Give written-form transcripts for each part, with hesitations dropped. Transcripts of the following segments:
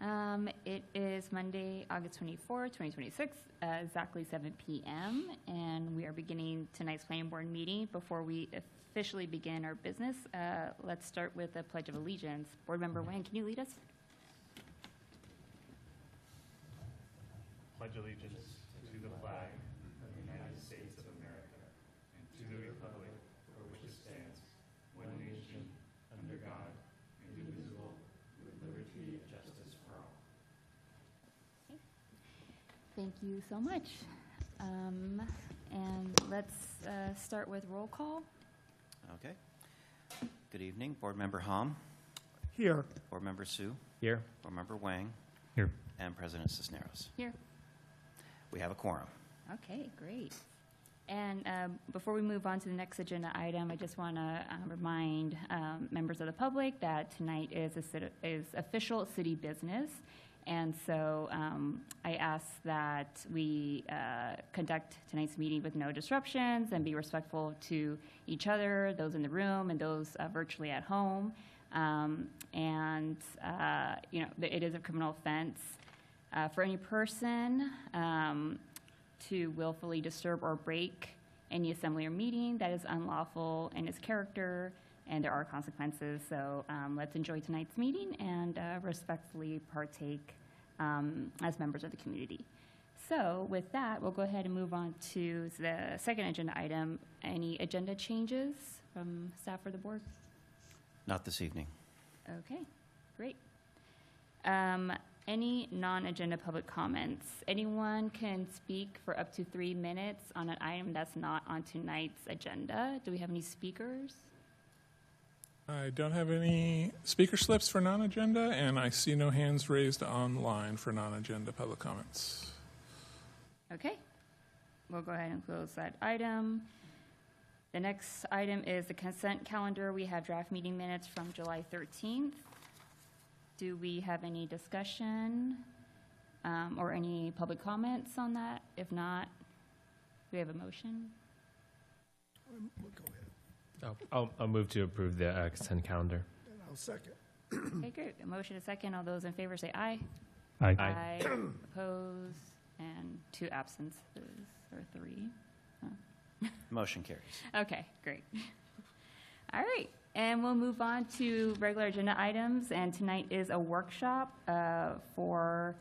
It is Monday, August 24th, 2026, exactly 7 p.m., and we are beginning tonight's planning board meeting. Before we officially begin our business, let's start with the Pledge of Allegiance. Board Member Wang, can you lead us? Pledge allegiance to the flag of the United States of America and to the republic for which it stands, one nation, under God, indivisible, with liberty and justice for all. Thank you so much. And let's start with roll call. Okay. Good evening. Board Member Hom. Here. Board Member Sue. Here. Board Member Wang. Here. And President Cisneros. Here. We have a quorum. Okay, great. And before we move on to the next agenda item, I just want to remind members of the public that tonight is official city business. And so I ask that we conduct tonight's meeting with no disruptions and be respectful to each other, those in the room and those virtually at home. It is a criminal offense for any person to willfully disturb or break any assembly or meeting that is unlawful in its character, and there are consequences. So let's enjoy tonight's meeting and respectfully partake as members of the community. So with that, we'll go ahead and move on to the second agenda item. Any agenda changes from staff or the board? Not this evening. Okay, great. Any non-agenda public comments? Anyone can speak for up to 3 minutes on an item that's not on tonight's agenda. Do we have any speakers? I don't have any speaker slips for non-agenda, and I see no hands raised online for non-agenda public comments. Okay, we'll go ahead and close that item. The next item is the consent calendar. We have draft meeting minutes from July 13th. Do we have any discussion or any public comments on that? If not, do we have a motion? Go ahead. I'll move to approve the consent calendar. And I'll second. Okay, great. A motion, a second. All those in favor say aye. Aye. Aye. Opposed, and 2 absences, or 3. Motion carries. Okay, great. All right, and we'll move on to regular agenda items, and tonight is a workshop for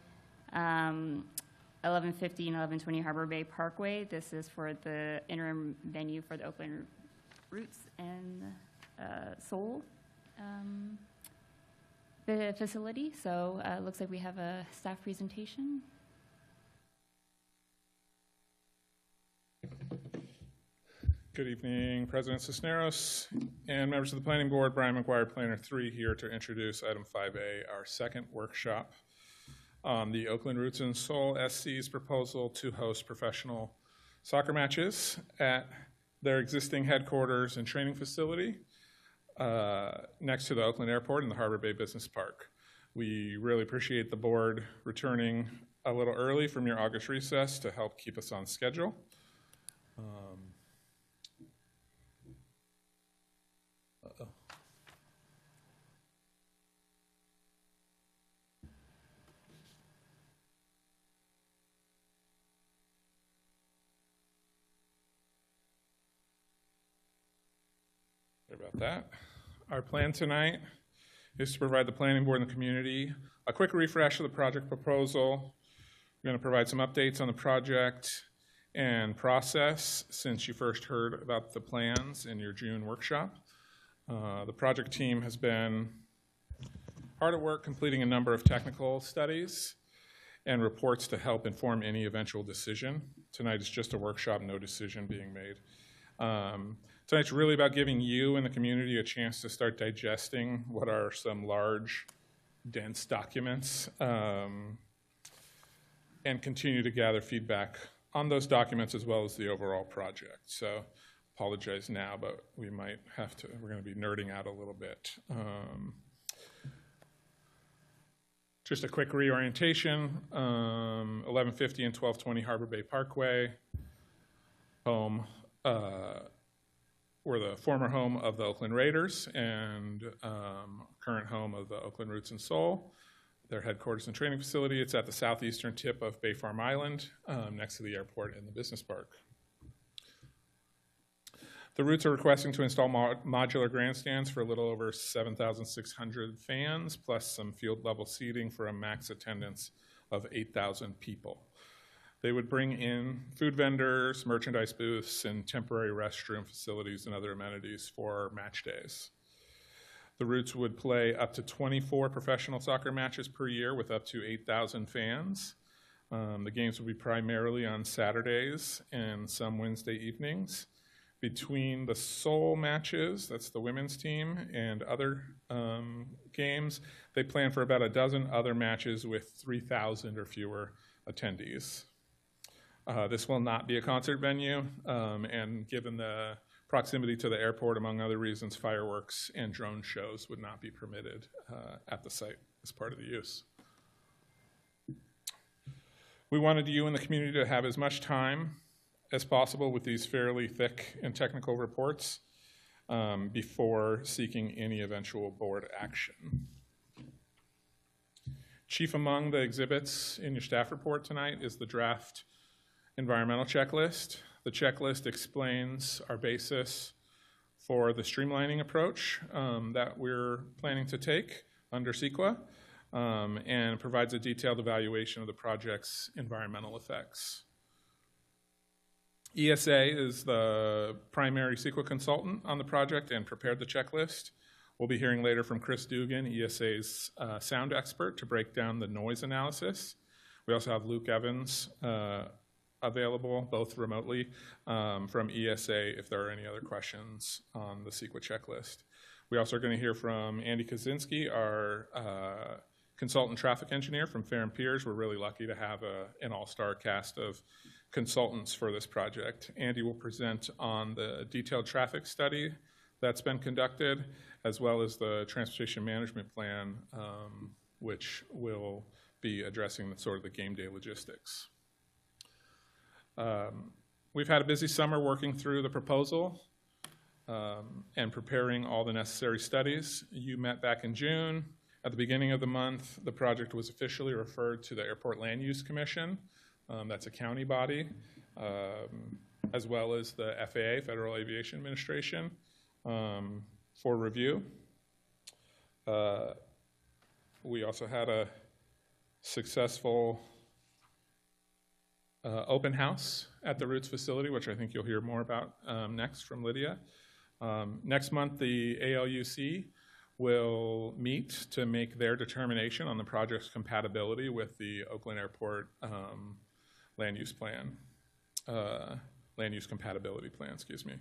1150 and 1120 Harbor Bay Parkway. This is for the interim venue for the Oakland Roots and Soul the facility. So it looks like we have a staff presentation. Good evening, President Cisneros and members of the Planning Board. Brian McGuire, Planner 3, here to introduce item 5A, our second workshop on the Oakland Roots and Soul SC's proposal to host professional soccer matches at their existing headquarters and training facility next to the Oakland Airport in the Harbor Bay Business Park. We really appreciate the board returning a little early from your August recess to help keep us on schedule. Sorry about that. Our plan tonight is to provide the planning board and the community a quick refresh of the project proposal. We're going to provide some updates on the project and process since you first heard about the plans in your June workshop. The project team has been hard at work completing a number of technical studies and reports to help inform any eventual decision. Tonight is just a workshop, no decision being made. Tonight's really about giving you and the community a chance to start digesting what are some large, dense documents and continue to gather feedback on those documents as well as the overall project. So apologize now, but we might have to, we're going to be nerding out a little bit. Just a quick reorientation, 1150 and 1220 Harbor Bay Parkway, home, were the former home of the Oakland Raiders and current home of the Oakland Roots and Soul. their headquarters and training facility. It's at the southeastern tip of Bay Farm Island, next to the airport and the business park. The Roots are requesting to install modular grandstands for a little over 7,600 fans, plus some field level seating for a max attendance of 8,000 people. They would bring in food vendors, merchandise booths, and temporary restroom facilities and other amenities for match days. The Roots would play up to 24 professional soccer matches per year with up to 8,000 fans. The games would be primarily on Saturdays and some Wednesday evenings. Between the Seoul matches, that's the women's team, and other games, they plan for about a dozen other matches with 3,000 or fewer attendees. This will not be a concert venue, and given the proximity to the airport, among other reasons, fireworks and drone shows would not be permitted at the site as part of the use. We wanted you and the community to have as much time as possible with these fairly thick and technical reports before seeking any eventual board action. Chief among the exhibits in your staff report tonight is the draft environmental checklist. The checklist explains our basis for the streamlining approach that we're planning to take under CEQA and provides a detailed evaluation of the project's environmental effects. ESA is the primary CEQA consultant on the project and prepared the checklist. We'll be hearing later from Chris Dugan, ESA's sound expert, to break down the noise analysis. We also have Luke Evans available, both remotely, from ESA if there are any other questions on the CEQA checklist. We also are going to hear from Andy Kaczynski, our consultant traffic engineer from Farron Piers. We're really lucky to have an all-star cast of consultants for this project. Andy will present on the detailed traffic study that's been conducted, as well as the transportation management plan, which will be addressing the game day logistics. We've had a busy summer working through the proposal and preparing all the necessary studies. You met back in June. At the beginning of the month, the project was officially referred to the Airport Land Use Commission. That's a county body, as well as the FAA, Federal Aviation Administration, for review. We also had a successful open house at the Roots facility, which I think you'll hear more about next from Lydia. Next month, the ALUC will meet to make their determination on the project's compatibility with the Oakland Airport land use compatibility plan, excuse me.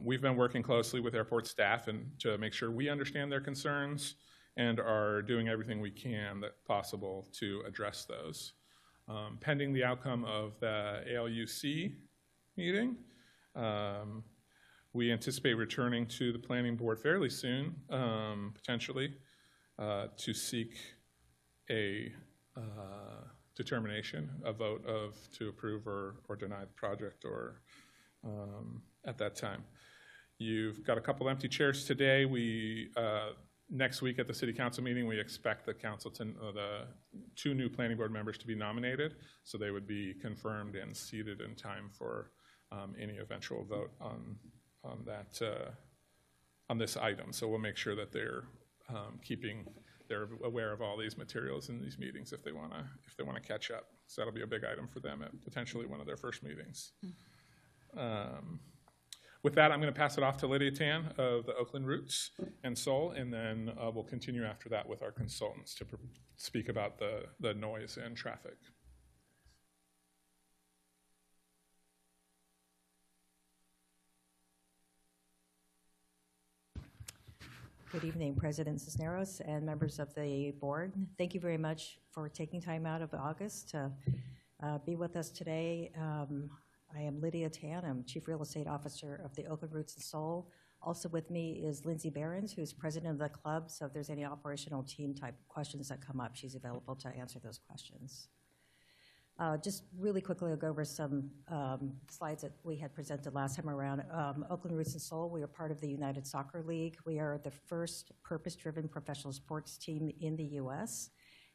We've been working closely with airport staff to make sure we understand their concerns and are doing everything we can possible to address those. Pending the outcome of the ALUC meeting, we anticipate returning to the planning board fairly soon, potentially, to seek a determination, a vote to approve or deny the project or at that time. You've got a couple empty chairs today. Next week at the city council meeting, we expect the council the 2 new planning board members to be nominated, so they would be confirmed and seated in time for any eventual vote on this item. So we'll make sure that they're aware of all these materials in these meetings if they want to catch up. So that'll be a big item for them at potentially one of their first meetings. With that, I'm going to pass it off to Lydia Tan of the Oakland Roots and Soul, and then we'll continue after that with our consultants to speak about the noise and traffic. Good evening, President Cisneros and members of the board. Thank you very much for taking time out of August to be with us today. I am Lydia Tan. I'm Chief Real Estate Officer of the Oakland Roots and Soul. Also with me is Lindsay Behrens, who's president of the club, so if there's any operational team type questions that come up, she's available to answer those questions. Just really quickly, I'll go over some slides that we had presented last time around. Oakland Roots and Soul, we are part of the United Soccer League. We are the first purpose-driven professional sports team in the U.S.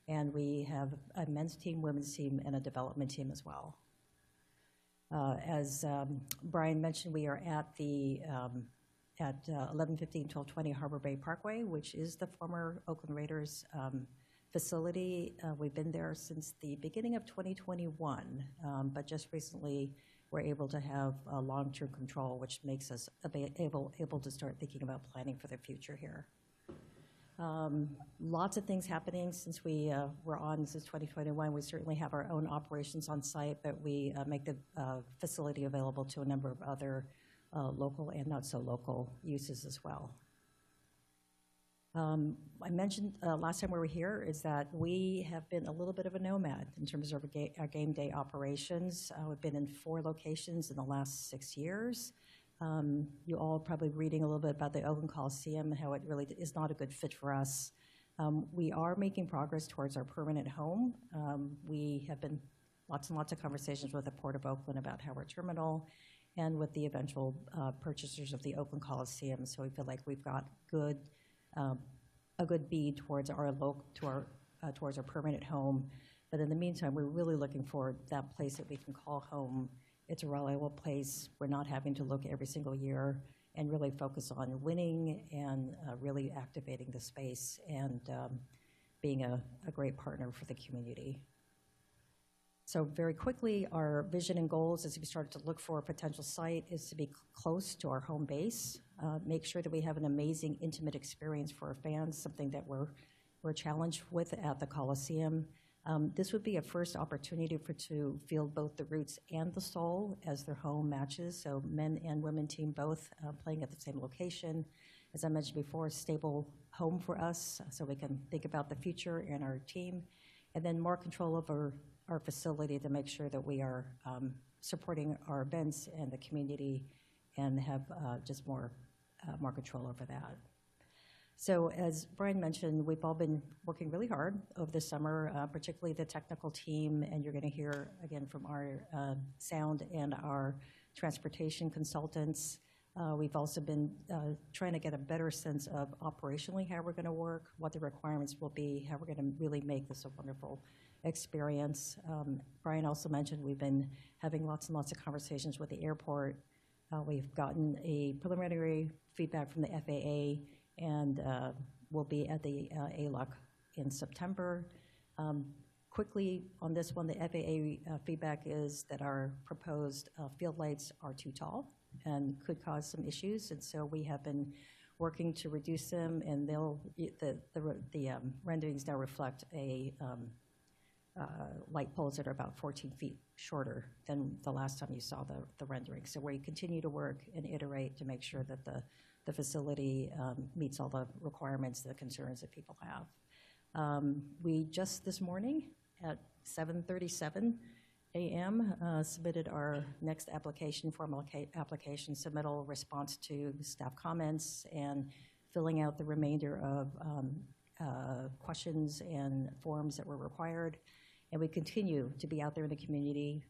And we have a men's team, women's team, and a development team as well. As Brian mentioned, we are at the at 1115 1220 Harbor Bay Parkway, which is the former Oakland Raiders facility. We've been there since the beginning of 2021, but just recently we're able to have long-term control, which makes us able to start thinking about planning for the future here. Lots of things happening since we were on since 2021. We certainly have our own operations on site, but we make the facility available to a number of other local and not so local uses as well. I mentioned last time we were here is that we have been a little bit of a nomad in terms of our game day operations. We've been in 4 locations in the last 6 years. You all are probably reading a little bit about the Oakland Coliseum and how it really is not a good fit for us. We are making progress towards our permanent home. We have been lots and lots of conversations with the Port of Oakland about Howard Terminal and with the eventual purchasers of the Oakland Coliseum. So we feel like we've got a good bead towards towards our permanent home. But in the meantime, we're really looking for that place that we can call home. It's a reliable place. We're not having to look every single year, and really focus on winning and really activating the space and being a great partner for the community. So very quickly, our vision and goals as we started to look for a potential site is to be close to our home base, make sure that we have an amazing, intimate experience for our fans, something that we're challenged with at the Coliseum. This would be a first opportunity to field both the Roots and the Soul as their home matches, so men and women team both playing at the same location. As I mentioned before, a stable home for us so we can think about the future and our team, and then more control over our facility to make sure that we are supporting our events and the community and have just more control over that. So as Brian mentioned, we've all been working really hard over the summer, particularly the technical team, and you're going to hear again from our sound and our transportation consultants. We've also been trying to get a better sense of operationally how we're going to work, what the requirements will be, how we're going to really make this a wonderful experience. Brian also mentioned we've been having lots and lots of conversations with the airport. We've gotten a preliminary feedback from the FAA, and we'll be at the ALUC in September. Quickly on this one, the FAA feedback is that our proposed field lights are too tall and could cause some issues, and so we have been working to reduce them, and the renderings now reflect a light poles that are about 14 feet shorter than the last time you saw the rendering. So we continue to work and iterate to make sure that the facility meets all the requirements, the concerns that people have. We just this morning at 7:37 a.m. Submitted our next formal application submittal response to staff comments and filling out the remainder of questions and forms that were required. And we continue to be out there in the community,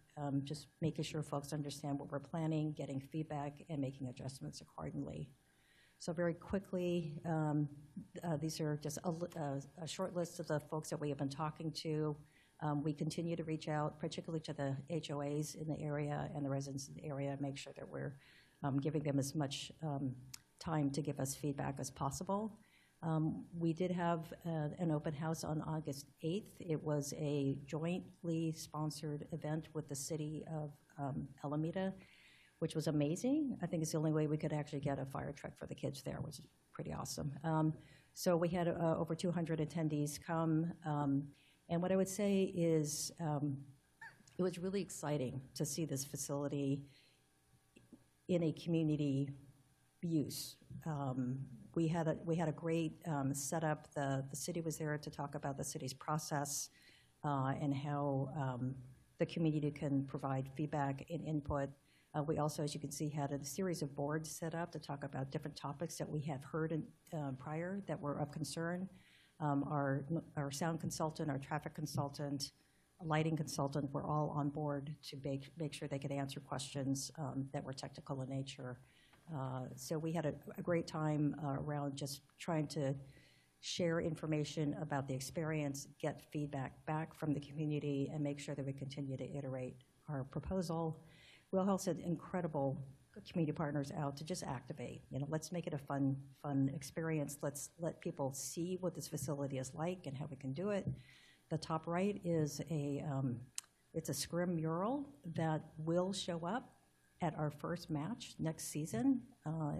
just making sure folks understand what we're planning, getting feedback, and making adjustments accordingly. So very quickly, these are just a short list of the folks that we have been talking to. We continue to reach out, particularly to the HOAs in the area and the residents in the area, make sure that we're giving them as much time to give us feedback as possible. We did have an open house on August 8th. It was a jointly sponsored event with the city of Alameda, which was amazing. I think it's the only way we could actually get a fire truck for the kids there, which is pretty awesome. So we had over 200 attendees come. And what I would say is it was really exciting to see this facility in a community use. We had a great setup. The city was there to talk about the city's process and how the community can provide feedback and input. We also, as you can see, had a series of boards set up to talk about different topics that we have heard prior that were of concern. Our sound consultant, our traffic consultant, lighting consultant were all on board to make sure they could answer questions that were technical in nature. So we had a great time around just trying to share information about the experience, get feedback back from the community, and make sure that we continue to iterate our proposal. We also had incredible community partners out to just activate. Let's make it a fun experience. Let's let people see what this facility is like and how we can do it. The top right is it's a scrim mural that will show up at our first match next season.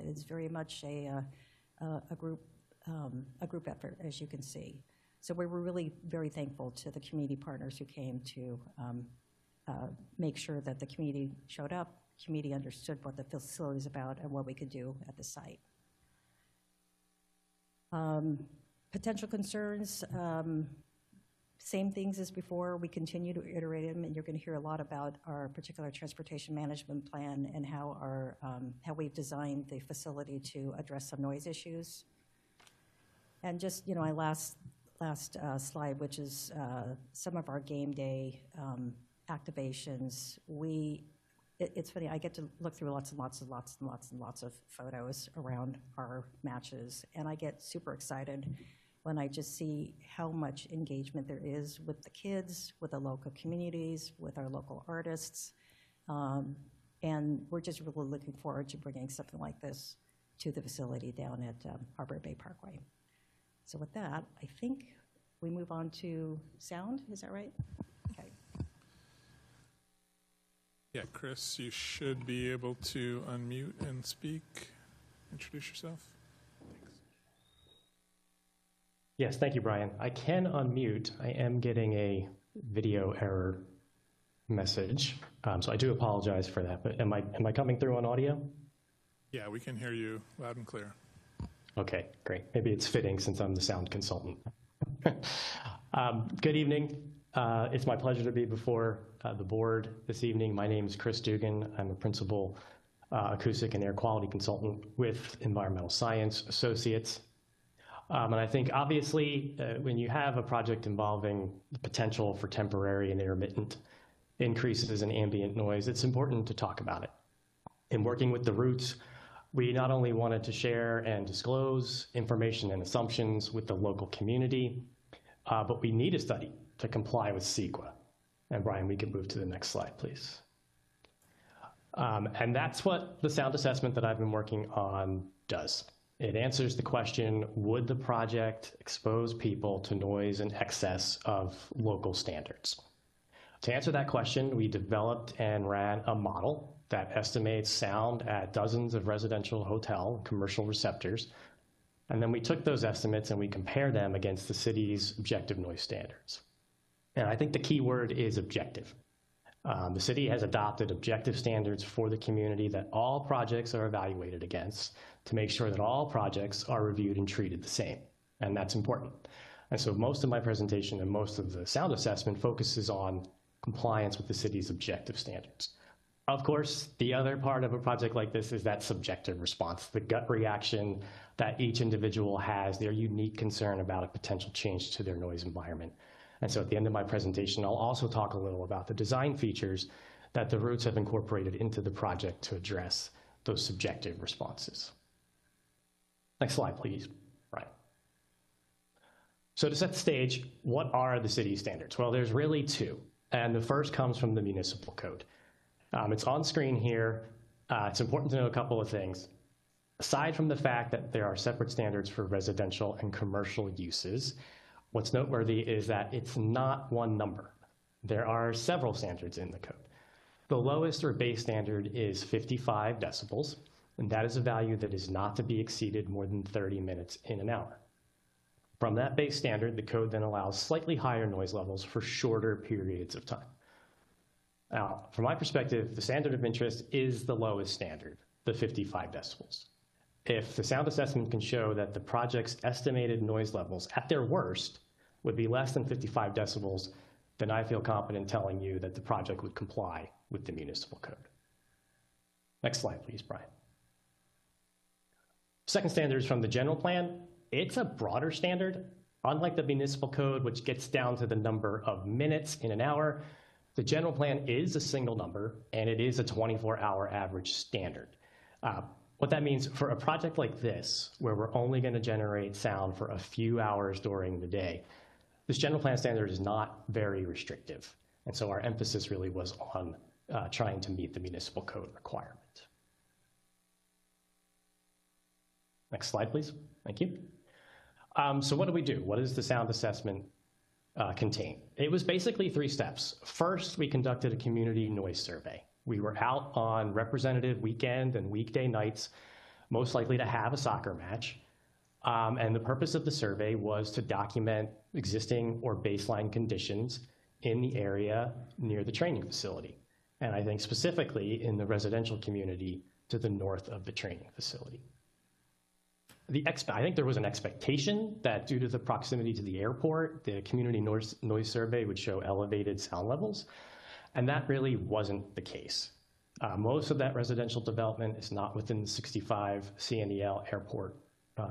It's very much a group effort, as you can see. So we were really very thankful to the community partners who came to make sure that the community showed up, community understood what the facility is about and what we could do at the site. Potential concerns, same things as before. We continue to iterate them, and you're going to hear a lot about our particular transportation management plan and how we've designed the facility to address some noise issues. And just, my last slide, which is some of our game day activations. It's funny, I get to look through lots of photos around our matches, and I get super excited when I just see how much engagement there is with the kids, with the local communities, with our local artists. And we're just really looking forward to bringing something like this to the facility down at Harbor Bay Parkway. So with that, I think we move on to sound, is that right? Okay. Yeah, Chris, you should be able to unmute and speak. Introduce yourself. Yes, thank you, Brian. I can unmute. I am getting a video error message, so I do apologize for that. But am I coming through on audio? Yeah, we can hear you loud and clear. Okay, great. Maybe it's fitting since I'm the sound consultant. Good evening. It's my pleasure to be before the board this evening. My name is Chris Dugan. I'm a principal acoustic and air quality consultant with Environmental Science Associates. And I think obviously when you have a project involving the potential for temporary and intermittent increases in ambient noise, it's important to talk about it. In working with the Roots, we not only wanted to share and disclose information and assumptions with the local community, but we need a study to comply with CEQA. And Brian, we can move to the next slide, please. And that's what the sound assessment that I've been working on does. It answers the question, would the project expose people to noise in excess of local standards? To answer that question, we developed and ran a model that estimates sound at dozens of residential, hotel, and commercial receptors. And then we took those estimates and we compared them against the city's objective noise standards. And I think the key word is objective. The city has adopted objective standards for the community that all projects are evaluated against to make sure that all projects are reviewed and treated the same. And that's important. And so most of my presentation and most of the sound assessment focuses on compliance with the city's objective standards. Of course, the other part of a project like this is that subjective response, the gut reaction that each individual has, their unique concern about a potential change to their noise environment. And so at the end of my presentation, I'll also talk a little about the design features that the Roots have incorporated into the project to address those subjective responses. Next slide, please, Brian. So to set the stage, what are the city standards? Well, there's really two. And the first comes from the municipal code. It's on screen here. It's important to know a couple of things. Aside from the fact that there are separate standards for residential and commercial uses, what's noteworthy is that it's not one number. There are several standards in the code. The lowest or base standard is 55 decibels, and that is a value that is not to be exceeded more than 30 minutes in an hour. From that base standard, the code then allows slightly higher noise levels for shorter periods of time. Now, from my perspective, the standard of interest is the lowest standard, the 55 decibels. If the sound assessment can show that the project's estimated noise levels at their worst would be less than 55 decibels, then I feel confident telling you that the project would comply with the municipal code. Next slide, please, Brian. Second standard is from the general plan. It's a broader standard. Unlike the municipal code, which gets down to the number of minutes in an hour, the general plan is a single number, and it is a 24-hour average standard. What that means for a project like this, where we're only going to generate sound for a few hours during the day, this general plan standard is not very restrictive. And so our emphasis really was on trying to meet the municipal code requirement. Next slide, please. Thank you. So what do we do? What does the sound assessment contain? It was basically 3 steps. First, we conducted a community noise survey. We were out on representative weekend and weekday nights, most likely to have a soccer match. And the purpose of the survey was to document existing or baseline conditions in the area near the training facility. And I think specifically in the residential community to the north of the training facility. I think there was an expectation that due to the proximity to the airport, the community noise survey would show elevated sound levels. And that really wasn't the case. Most of that residential development is not within the 65 CNEL airport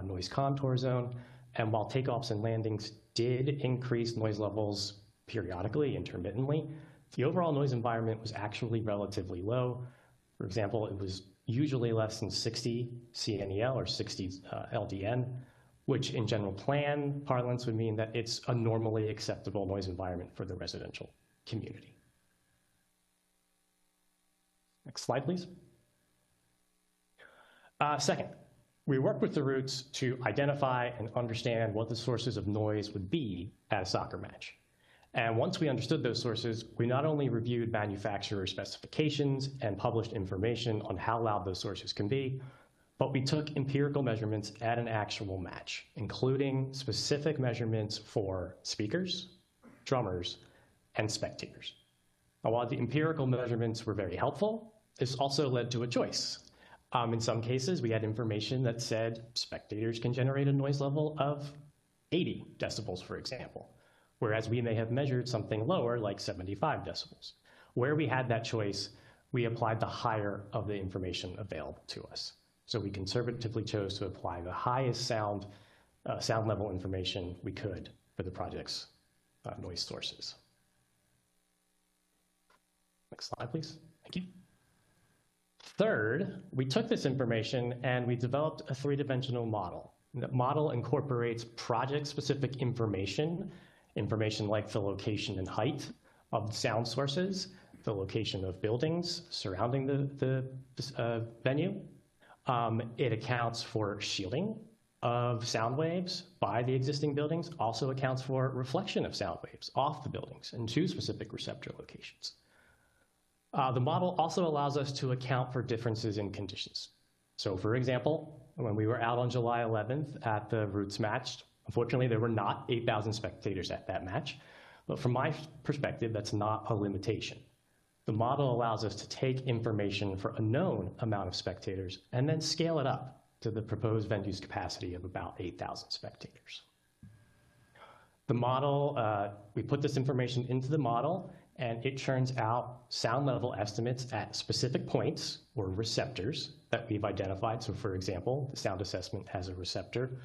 noise contour zone. And while takeoffs and landings did increase noise levels periodically, intermittently, the overall noise environment was actually relatively low. For example, it was usually less than 60 CNEL or 60 LDN, which in general plan parlance would mean that it's a normally acceptable noise environment for the residential community. Next slide, please. Second, we worked with the routes to identify and understand what the sources of noise would be at a soccer match. And once we understood those sources, we not only reviewed manufacturer specifications and published information on how loud those sources can be, but we took empirical measurements at an actual match, including specific measurements for speakers, drummers, and spectators. Now, while the empirical measurements were very helpful, this also led to a choice. In some cases, we had information that said spectators can generate a noise level of 80 decibels, for example, whereas we may have measured something lower, like 75 decibels. Where we had that choice, we applied the higher of the information available to us. So we conservatively chose to apply the highest sound level information we could for the project's noise sources. Next slide, please. Thank you. Third, we took this information and we developed a 3-dimensional model. That model incorporates project-specific information like the location and height of sound sources, the location of buildings surrounding the venue. It accounts for shielding of sound waves by the existing buildings, also accounts for reflection of sound waves off the buildings in 2 specific receptor locations. The model also allows us to account for differences in conditions. So for example, when we were out on July 11th at the Roots match, unfortunately there were not 8,000 spectators at that match, but from my perspective, that's not a limitation. The model allows us to take information for a known amount of spectators and then scale it up to the proposed venue's capacity of about 8,000 spectators. The model, we put this information into the model, and it churns out sound level estimates at specific points or receptors that we've identified. So for example, the sound assessment has a receptor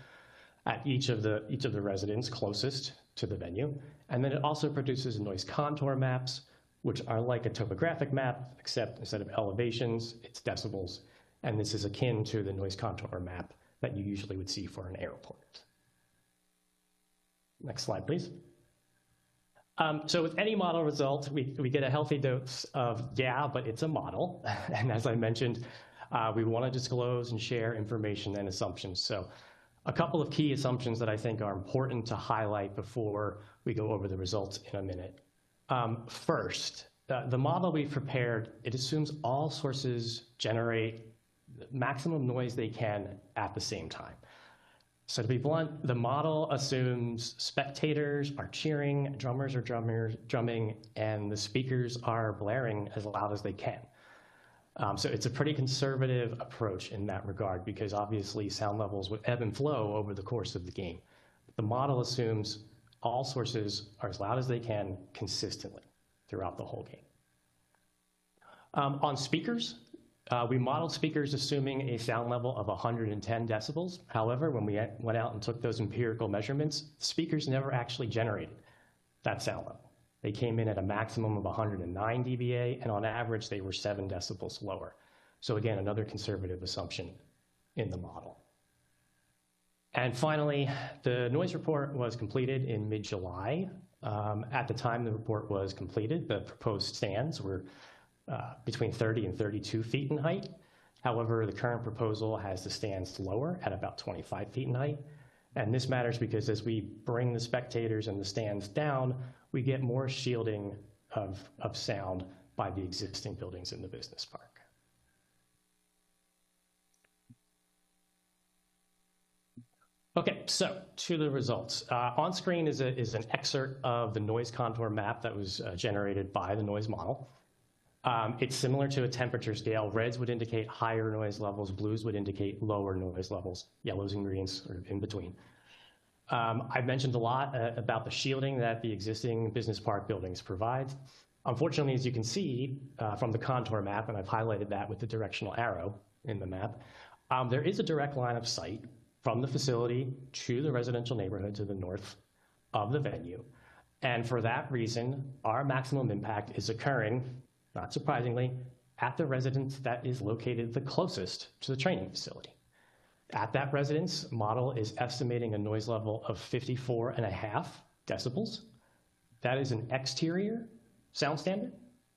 at each of the residents closest to the venue. And then it also produces noise contour maps, which are like a topographic map, except instead of elevations, it's decibels. And this is akin to the noise contour map that you usually would see for an airport. Next slide, please. So with any model result, we get a healthy dose of, yeah, but it's a model. And as I mentioned, we want to disclose and share information and assumptions. So a couple of key assumptions that I think are important to highlight before we go over the results in a minute. First, the model we've prepared, it assumes all sources generate the maximum noise they can at the same time. So to be blunt, the model assumes spectators are cheering, drummers are drumming, and the speakers are blaring as loud as they can. So it's a pretty conservative approach in that regard because obviously sound levels would ebb and flow over the course of the game. The model assumes all sources are as loud as they can consistently throughout the whole game. On speakers, we modeled speakers assuming a sound level of 110 decibels. However, when we went out and took those empirical measurements, speakers never actually generated that sound level. They came in at a maximum of 109 dBA, and on average, they were 7 decibels lower. So again, another conservative assumption in the model. And finally, the noise report was completed in mid-July. At the time the report was completed, the proposed stands were between 30 and 32 feet in height. However, the current proposal has the stands lower at about 25 feet in height. And this matters because as we bring the spectators and the stands down, we get more shielding of sound by the existing buildings in the business park. Okay, so to the results. On screen is an excerpt of the noise contour map that was generated by the noise model. It's similar to a temperature scale. Reds would indicate higher noise levels, blues would indicate lower noise levels, yellows and greens sort of in between. I've mentioned a lot about the shielding that the existing business park buildings provide. Unfortunately, as you can see from the contour map, and I've highlighted that with the directional arrow in the map, there is a direct line of sight from the facility to the residential neighborhood to the north of the venue. And for that reason, our maximum impact is occurring, not surprisingly, at the residence that is located the closest to the training facility. At that residence, model is estimating a noise level of 54.5 decibels. That is an exterior sound standard,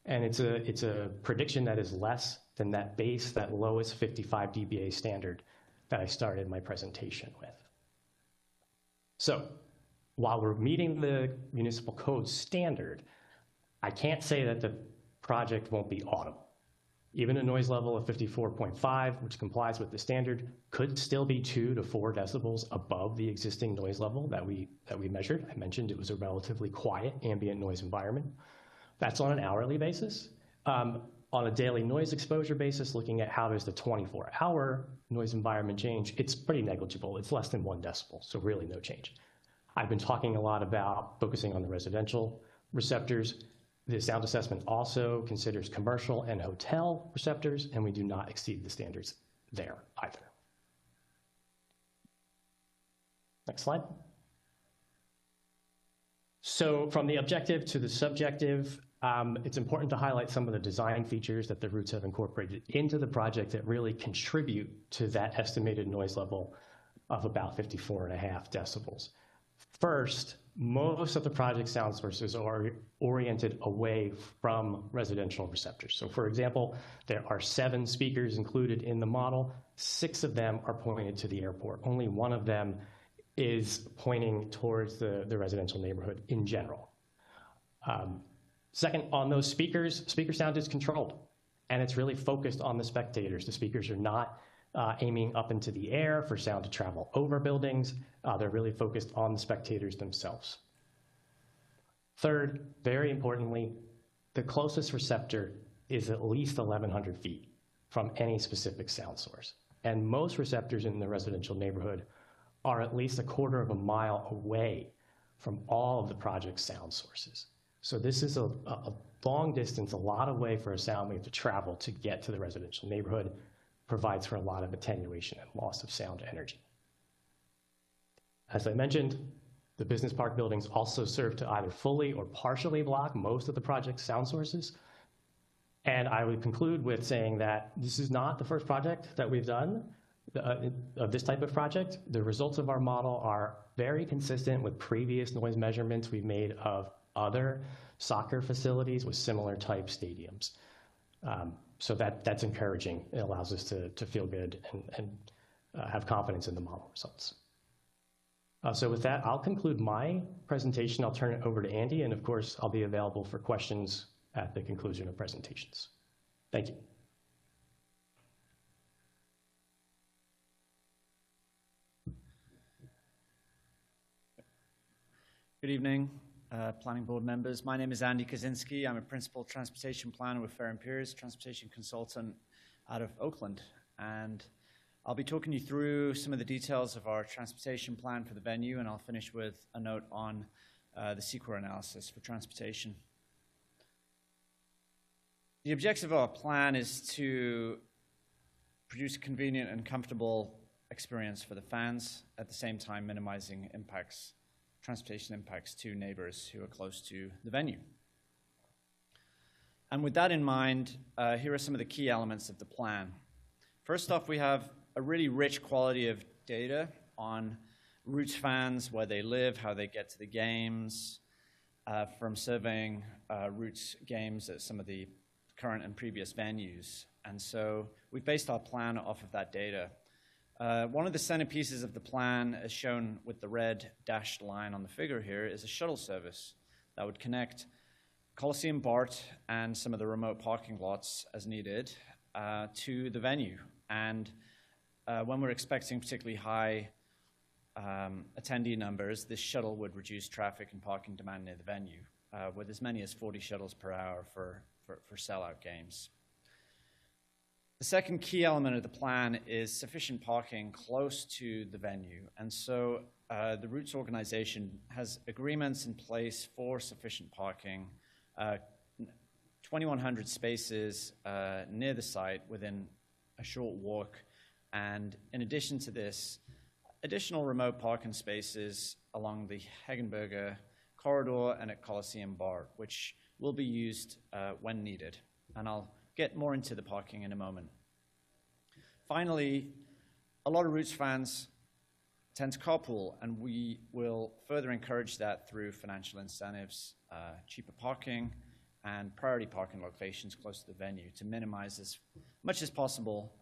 and it's a prediction that is less than that base, that lowest 55 dBA standard that I started my presentation with. So while we're meeting the municipal code standard, I can't say that the project won't be audible. Even a noise level of 54.5, which complies with the standard, could still be 2 to 4 decibels above the existing noise level that we measured. I mentioned it was a relatively quiet ambient noise environment. That's on an hourly basis. On a daily noise exposure basis, looking at how does the 24-hour noise environment change, it's pretty negligible. It's less than 1 decibel, so really no change. I've been talking a lot about focusing on the residential receptors. The sound assessment also considers commercial and hotel receptors, and we do not exceed the standards there either. Next slide. So from the objective to the subjective, it's important to highlight some of the design features that the Roots have incorporated into the project that really contribute to that estimated noise level of about 54.5 decibels. First, most of the project sound sources are oriented away from residential receptors. So for example, there are 7 speakers included in the model. 6 of them are pointed to the airport. Only 1 of them is pointing towards the residential neighborhood in general. Second, on those speakers, speaker sound is controlled, and it's really focused on the spectators. The speakers are not aiming up into the air for sound to travel over buildings. They're really focused on the spectators themselves. Third, very importantly, the closest receptor is at least 1,100 feet from any specific sound source. And most receptors in the residential neighborhood are at least 1/4 mile away from all of the project's sound sources. So this is a long distance, a lot of way for a sound wave to travel to get to the residential neighborhood, provides for a lot of attenuation and loss of sound energy. As I mentioned, the business park buildings also serve to either fully or partially block most of the project's sound sources. And I would conclude with saying that this is not the first project that we've done of this type of project. The results of our model are very consistent with previous noise measurements we've made of other soccer facilities with similar type stadiums. So that's encouraging. It allows us to feel good and have confidence in the model results. So with that, I'll conclude my presentation. I'll turn it over to Andy, and of course, I'll be available for questions at the conclusion of presentations. Thank you. Good evening, planning board members. My name is Andy Kaczynski. I'm a principal transportation planner with Fair & Peers, transportation consultant out of Oakland. And I'll be talking you through some of the details of our transportation plan for the venue, and I'll finish with a note on the CEQA analysis for transportation. The objective of our plan is to produce a convenient and comfortable experience for the fans, at the same time minimizing impacts, transportation impacts to neighbors who are close to the venue. And with that in mind, here are some of the key elements of the plan. First off, we have a really rich quality of data on Roots fans, where they live, how they get to the games, from surveying Roots games at some of the current and previous venues. And so we based our plan off of that data. One of the centerpieces of the plan, as shown with the red dashed line on the figure here, is a shuttle service that would connect Coliseum BART and some of the remote parking lots as needed to the venue. And when we're expecting particularly high attendee numbers, this shuttle would reduce traffic and parking demand near the venue, with as many as 40 shuttles per hour for sellout games. The second key element of the plan is sufficient parking close to the venue. And so the Roots organization has agreements in place for sufficient parking, 2,100 spaces near the site within a short walk. And in addition to this, additional remote parking spaces along the Hegenberger corridor and at Coliseum BART, which will be used when needed. And I'll get more into the parking in a moment. Finally, a lot of Roots fans tend to carpool, and we will further encourage that through financial incentives, cheaper parking, and priority parking locations close to the venue to minimize as much as possible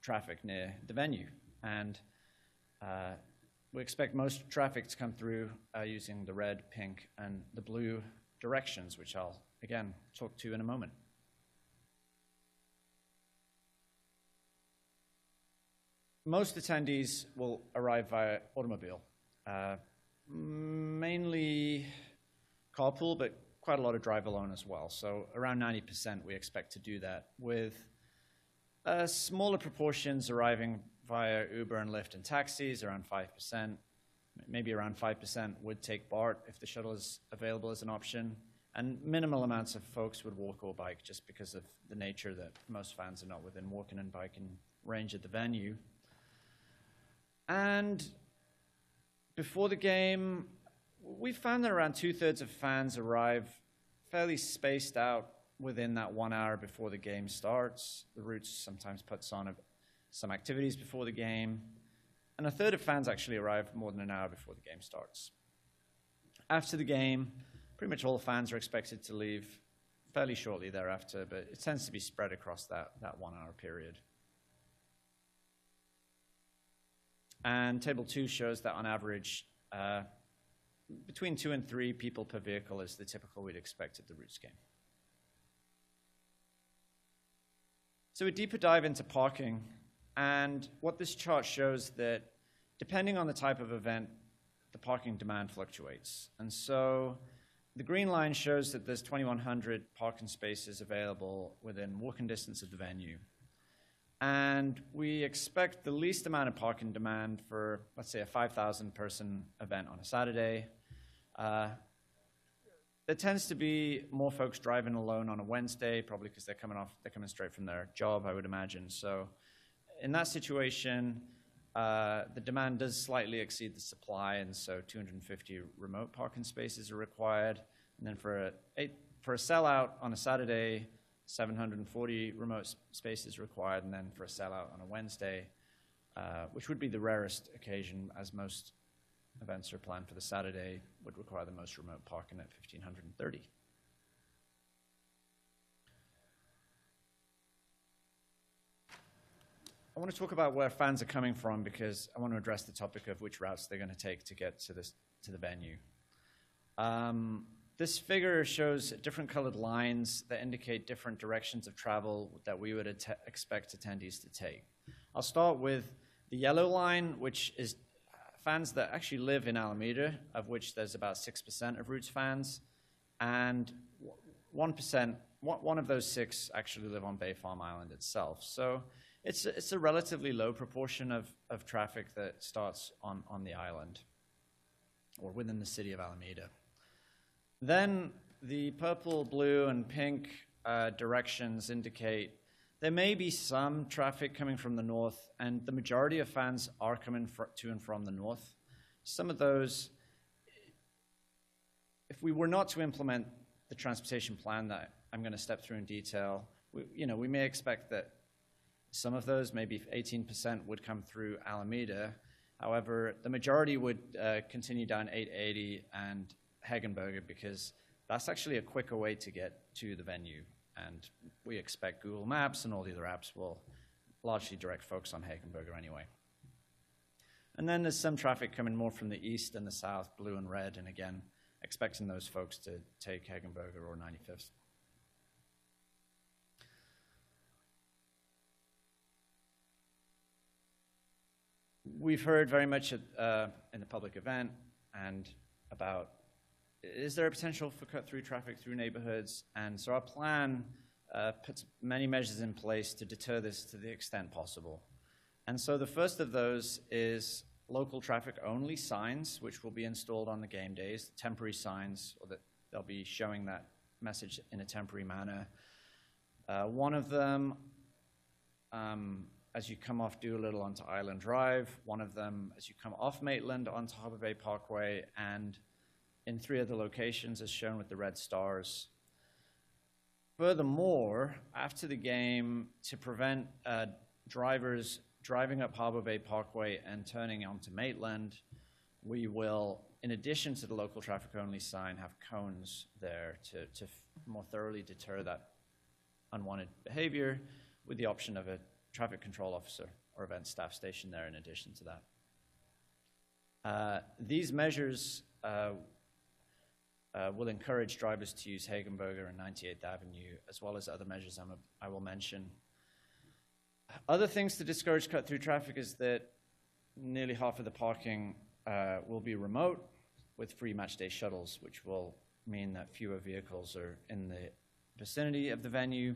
traffic near the venue. And we expect most traffic to come through using the red, pink, and the blue directions, which I'll, again, talk to in a moment. Most attendees will arrive via automobile, mainly carpool, but quite a lot of drive alone as well. So around 90% we expect to do that, with smaller proportions arriving via Uber and Lyft and taxis, around 5%. Maybe around 5% would take BART if the shuttle is available as an option. And minimal amounts of folks would walk or bike, just because of the nature that most fans are not within walking and biking range at the venue. And before the game, we found that around 2/3 of fans arrive fairly spaced out within that 1 hour before the game starts. The Roots sometimes puts on some activities before the game. And 1/3 of fans actually arrive more than an hour before the game starts. After the game, pretty much all fans are expected to leave fairly shortly thereafter, but it tends to be spread across that 1 hour period. And table 2 shows that on average, between 2 and 3 people per vehicle is the typical we'd expect at the Roots game. So a deeper dive into parking, and what this chart shows that depending on the type of event, the parking demand fluctuates. And so the green line shows that there's 2,100 parking spaces available within walking distance of the venue. And we expect the least amount of parking demand for, let's say, a 5,000 person event on a Saturday. There tends to be more folks driving alone on a Wednesday, probably because they're coming straight from their job, I would imagine. So in that situation, the demand does slightly exceed the supply, and so 250 remote parking spaces are required. And then for a sellout on a Saturday, 740 remote spaces required, and then for a sellout on a Wednesday, which would be the rarest occasion, as most events are planned for the Saturday, would require the most remote parking at 1,530. I want to talk about where fans are coming from, because I want to address the topic of which routes they're going to take to get to the venue. This figure shows different colored lines that indicate different directions of travel that we would expect attendees to take. I'll start with the yellow line, which is fans that actually live in Alameda, of which there's about 6% of Roots fans, and 1%, one of those 6 actually live on Bay Farm Island itself. So it's a relatively low proportion of traffic that starts on the island or within the city of Alameda. Then the purple, blue, and pink directions indicate there may be some traffic coming from the north, and the majority of fans are coming to and from the north. Some of those, if we were not to implement the transportation plan that I'm going to step through in detail, we may expect that Some of those, maybe 18%, would come through Alameda. However, the majority would continue down 880 and Hagenberger because that's actually a quicker way to get to the venue. And we expect Google Maps and all the other apps will largely direct folks on Hagenberger anyway. And then there's some traffic coming more from the east and the south, blue and red, and again, expecting those folks to take Hagenberger or 95th. We've heard very much in the public event and about, is there a potential for cut-through traffic through neighborhoods? And so our plan puts many measures in place to deter this to the extent possible. And so the first of those is local traffic-only signs, which will be installed on the game days, temporary signs, or that they'll be showing that message in a temporary manner. One of them, as you come off Doolittle onto Island Drive, one of them as you come off Maitland onto Harbor Bay Parkway, and in 3 other locations as shown with the red stars. Furthermore, after the game, to prevent drivers driving up Harbor Bay Parkway and turning onto Maitland, we will, in addition to the local traffic-only sign, have cones there to more thoroughly deter that unwanted behavior, with the option of a traffic control officer or event staff station there in addition to that. These measures will encourage drivers to use Hagenberger and 98th Avenue, as well as other measures I will mention. Other things to discourage cut-through traffic is that nearly half of the parking will be remote with free match day shuttles, which will mean that fewer vehicles are in the vicinity of the venue.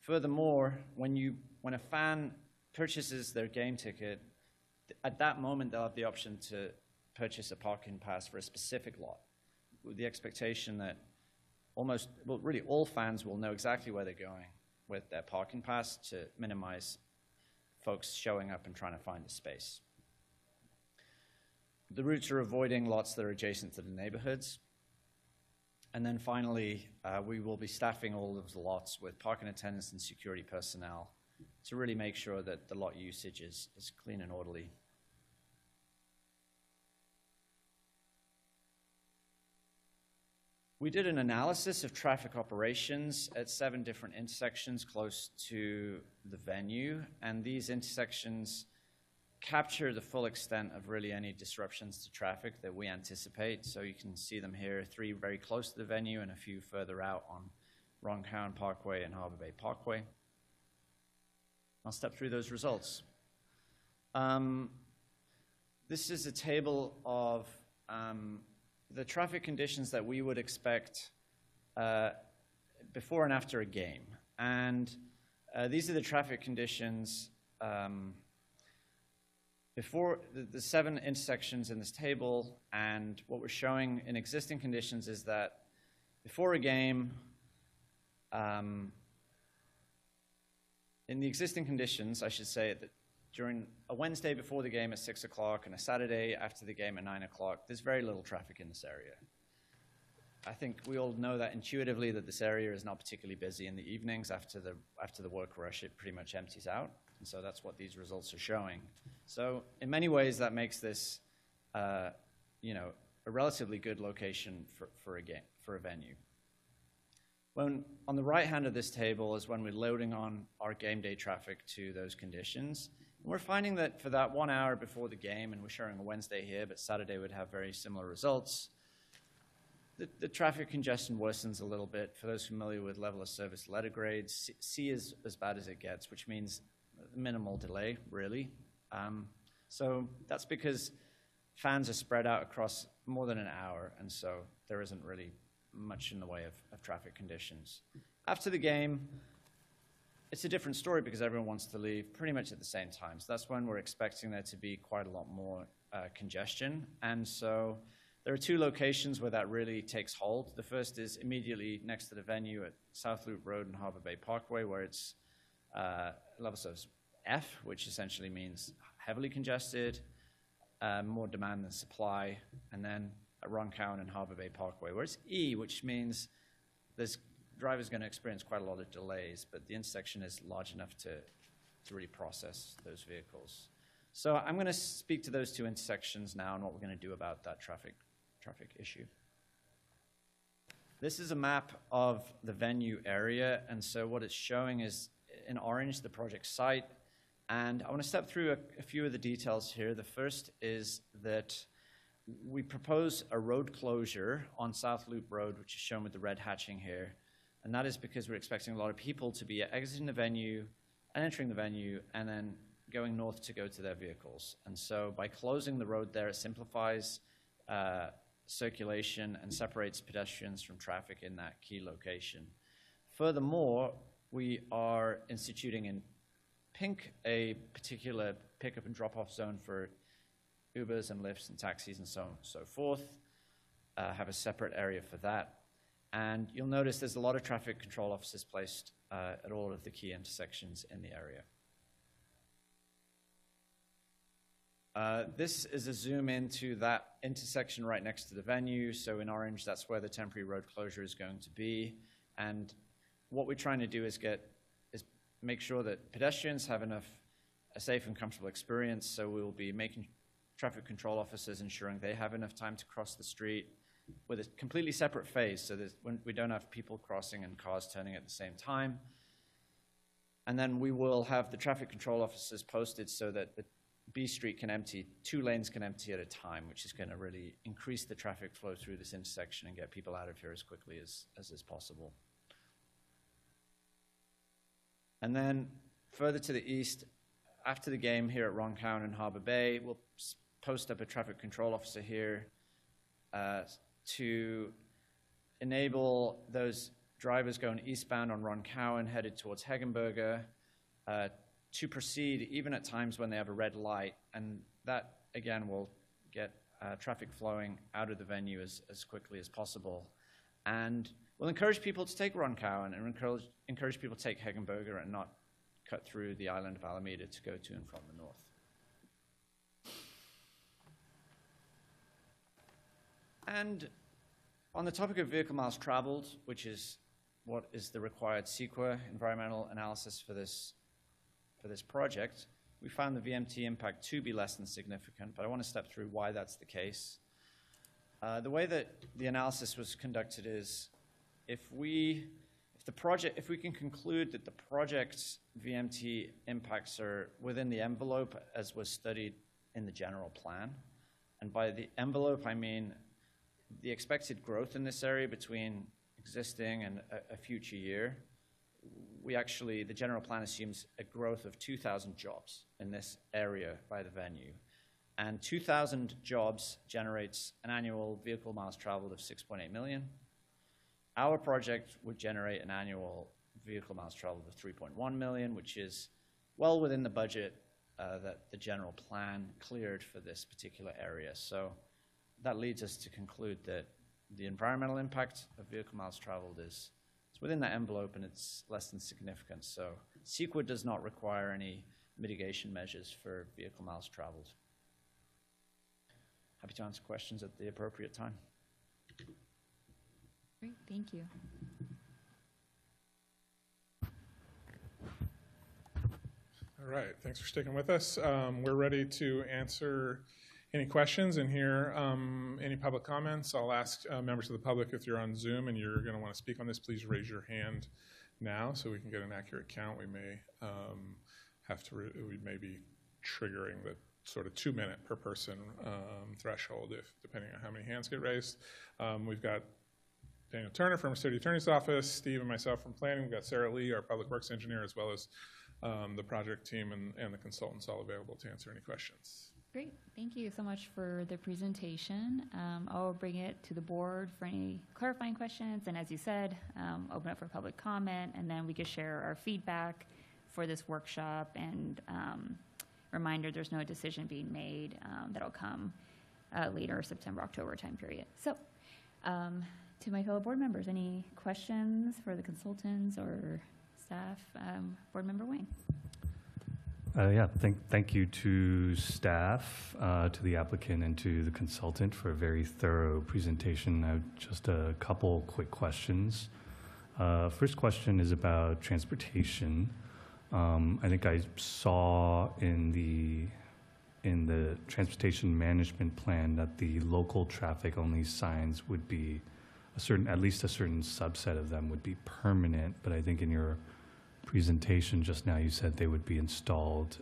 Furthermore, when a fan purchases their game ticket, at that moment they'll have the option to purchase a parking pass for a specific lot, with the expectation that really all fans will know exactly where they're going with their parking pass to minimize folks showing up and trying to find a space. The routes are avoiding lots that are adjacent to the neighborhoods. And then finally, we will be staffing all of the lots with parking attendants and security personnel to really make sure that the lot usage is clean and orderly. We did an analysis of traffic operations at 7 different intersections close to the venue, and these intersections capture the full extent of really any disruptions to traffic that we anticipate. So you can see them here, 3 very close to the venue and a few further out on Ronkonkoma Parkway and Harbor Bay Parkway. I'll step through those results. This is a table of the traffic conditions that we would expect before and after a game. And these are the traffic conditions before the 7 intersections in this table, and what we're showing in existing conditions is that before a game, in the existing conditions, I should say, that during a Wednesday before the game at 6 o'clock and a Saturday after the game at 9 o'clock, there's very little traffic in this area. I think we all know that intuitively that this area is not particularly busy in the evenings after the work rush. It pretty much empties out, and so that's what these results are showing. So in many ways, that makes this, a relatively good location for a venue. On the right hand of this table is when we're loading on our game day traffic to those conditions. And we're finding that for that 1 hour before the game, and we're showing a Wednesday here, but Saturday would have very similar results, the traffic congestion worsens a little bit. For those familiar with level of service letter grades, C is as bad as it gets, which means minimal delay, really. So that's because fans are spread out across more than an hour, and so there isn't really much in the way of traffic conditions. After the game, it's a different story because everyone wants to leave pretty much at the same time. So that's when we're expecting there to be quite a lot more congestion. And so there are 2 locations where that really takes hold. The first is immediately next to the venue at South Loop Road and Harbor Bay Parkway, where it's level service F, which essentially means heavily congested, more demand than supply, and then at Ronkonkoma and Harbor Bay Parkway, where it's E, which means there's drivers going to experience quite a lot of delays, but the intersection is large enough to to really process those vehicles. So I'm going to speak to those two intersections now and what we're going to do about that traffic issue. This is a map of the venue area, and so what it's showing is in orange the project site. And I want to step through a few of the details here. The first is that we propose a road closure on South Loop Road, which is shown with the red hatching here. And that is because we're expecting a lot of people to be exiting the venue and entering the venue and then going north to go to their vehicles. And so by closing the road there, it simplifies circulation and separates pedestrians from traffic in that key location. Furthermore, we are instituting in pink a particular pickup and drop-off zone for Ubers and Lyfts and taxis and so on and so forth, have a separate area for that. And you'll notice there's a lot of traffic control officers placed at all of the key intersections in the area. This is a zoom into that intersection right next to the venue. So in orange, that's where the temporary road closure is going to be. And what we're trying to do is make sure that pedestrians have a safe and comfortable experience. So we will be making traffic control officers ensuring they have enough time to cross the street with a completely separate phase, so that when we don't have people crossing and cars turning at the same time. And then we will have the traffic control officers posted so that the B Street can empty, 2 lanes can empty at a time, which is going to really increase the traffic flow through this intersection and get people out of here as quickly as is possible. And then further to the east, after the game here at Ronkonkoma and Harbor Bay, we'll post up a traffic control officer here to enable those drivers going eastbound on Ronkonkoma and headed towards Hegenberger to proceed even at times when they have a red light. And that, again, will get traffic flowing out of the venue as quickly as possible. And we'll encourage people to take Ronkonkoma and encourage people to take Hegenberger and not cut through the island of Alameda to go to and from the north. And on the topic of vehicle miles traveled, which is what is the required CEQA environmental analysis for this project, we found the VMT impact to be less than significant, but I want to step through why that's the case. The way that the analysis was conducted is if we can conclude that the project's VMT impacts are within the envelope as was studied in the general plan, and by the envelope I mean the expected growth in this area between existing and a future year, the general plan assumes a growth of 2,000 jobs in this area by the venue. And 2,000 jobs generates an annual vehicle miles traveled of 6.8 million. Our project would generate an annual vehicle miles traveled of 3.1 million, which is well within the budget that the general plan cleared for this particular area. So that leads us to conclude that the environmental impact of vehicle miles traveled is within that envelope and it's less than significant. So CEQA does not require any mitigation measures for vehicle miles traveled. Happy to answer questions at the appropriate time. Great, thank you. All right, thanks for sticking with us. We're ready to answer any questions and hear any public comments. I'll ask members of the public, if you're on Zoom and you're going to want to speak on this, please raise your hand now so we can get an accurate count. We may we may be triggering the sort of 2-minute per person threshold, depending on how many hands get raised. We've got Daniel Turner from our City Attorney's Office, Steve and myself from Planning. We've got Sarah Lee, our Public Works Engineer, as well as the project team and the consultants all available to answer any questions. Great, thank you so much for the presentation. I'll bring it to the board for any clarifying questions, and as you said, open up for public comment, and then we can share our feedback for this workshop, and reminder, there's no decision being made. That'll come later, September, October time period. So, to my fellow board members, any questions for the consultants or staff? Board Member Wayne. Thank you to staff, to the applicant, and to the consultant for a very thorough presentation. I have just a couple quick questions. First question is about transportation. I think I saw in the transportation management plan that the local traffic only signs would be at least a certain subset of them would be permanent, but I think in your presentation just now you said they would be installed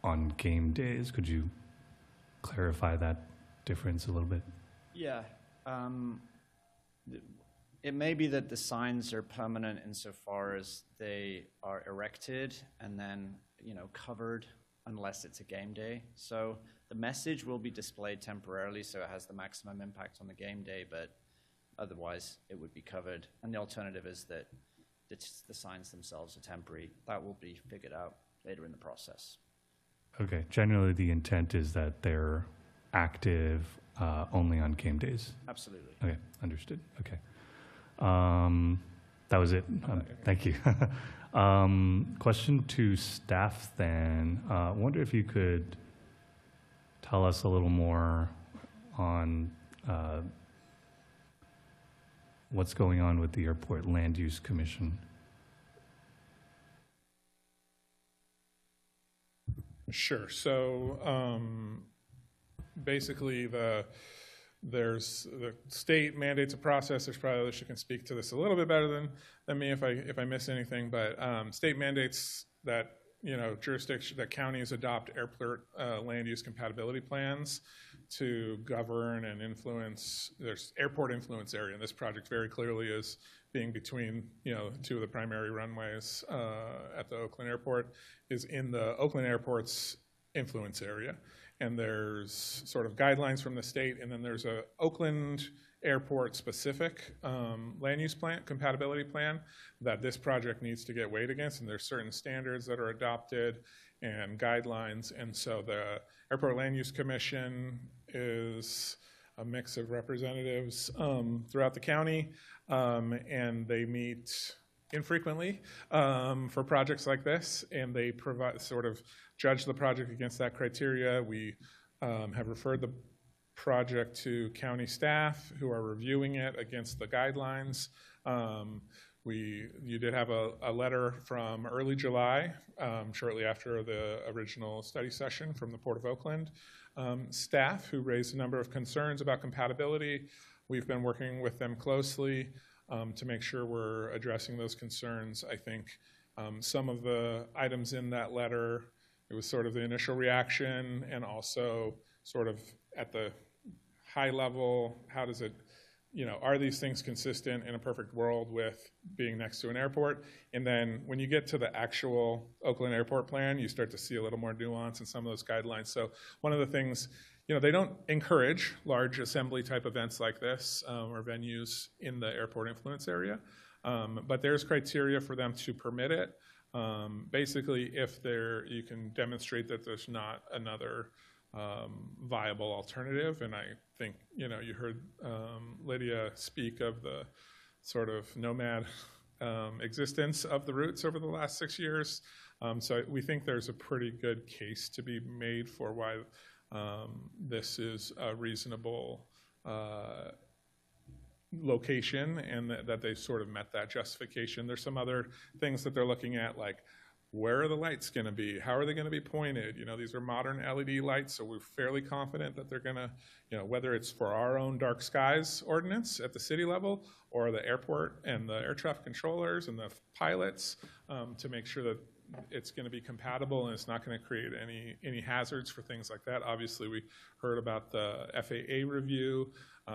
on game days. Could you clarify that difference a little bit? Yeah. It may be that the signs are permanent insofar as they are erected and then, covered unless it's a game day. So the message will be displayed temporarily, so it has the maximum impact on the game day, but otherwise it would be covered. And the alternative is that the signs themselves are temporary. That will be figured out later in the process. Okay. Generally, the intent is that they're active only on game days. Absolutely. Okay, understood. Okay. That was it. Thank you. Question to staff then. I wonder if you could tell us a little more on what's going on with the Airport Land Use Commission. Sure. So basically, there's the state mandates a process. There's probably others who can speak to this a little bit better than me if I miss anything. But state mandates that jurisdiction that counties adopt airport land use compatibility plans to govern and influence. There's airport influence area, and this project very clearly is being between two of the primary runways at the Oakland Airport, is in the Oakland Airport's influence area. And there's sort of guidelines from the state, and then there's a Oakland Airport specific land use plan, compatibility plan that this project needs to get weighed against, and there's certain standards that are adopted and guidelines. And so the Airport Land Use Commission is a mix of representatives throughout the county, and they meet infrequently for projects like this, and they judge the project against that criteria. We have referred the project to county staff who are reviewing it against the guidelines. You did have a letter from early July, shortly after the original study session, from the Port of Oakland staff, who raised a number of concerns about compatibility. We've been working with them closely to make sure we're addressing those concerns. I think some of the items in that letter, it was sort of the initial reaction, and also sort of at the high level, how does it, are these things consistent in a perfect world with being next to an airport? And then when you get to the actual Oakland Airport plan, you start to see a little more nuance in some of those guidelines. So one of the things, they don't encourage large assembly type events like this or venues in the airport influence area, but there's criteria for them to permit it. Basically, if you can demonstrate that there's not another viable alternative, and I think you heard Lydia speak of the sort of nomad existence of the routes over the last 6 years. So we think there's a pretty good case to be made for why this is a reasonable location, and that they sort of met that justification. There's some other things that they're looking at, like where are the lights going to be? How are they going to be pointed? These are modern LED lights, so we're fairly confident that they're going to, whether it's for our own dark skies ordinance at the city level or the airport and the air traffic controllers and the pilots, to make sure that it's going to be compatible and it's not going to create any hazards for things like that. Obviously, we heard about the FAA review.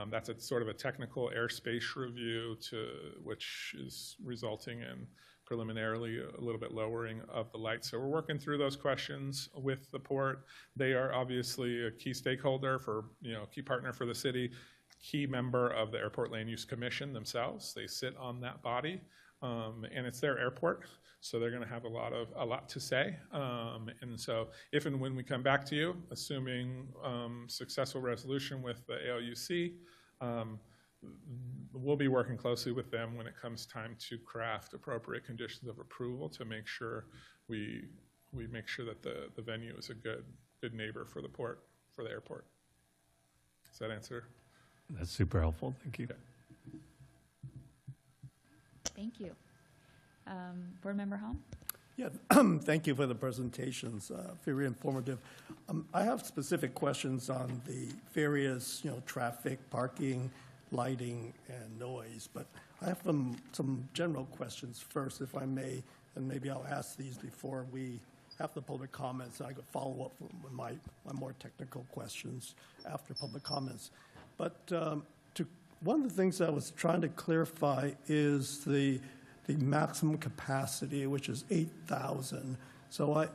That's sort of a technical airspace review which is resulting in preliminarily a little bit lowering of the lights. So we're working through those questions with the port. They are obviously a key stakeholder key partner for the city, key member of the Airport Land Use Commission themselves. They sit on that body, and it's their airport, so they're going to have a lot to say. And so if and when we come back to you, assuming successful resolution with the ALUC, we'll be working closely with them when it comes time to craft appropriate conditions of approval to make sure we make sure that the venue is a good neighbor for the airport. Does that answer? That's super helpful. Thank you. Okay. Thank you. Board Member Hom? Yeah, thank you for the presentations, very informative. I have specific questions on the various, traffic, parking, lighting, and noise, but I have some general questions first, if I may, and maybe I'll ask these before we have the public comments, and I could follow up with my more technical questions after public comments. But one of the things I was trying to clarify is the maximum capacity, which is 8,000. So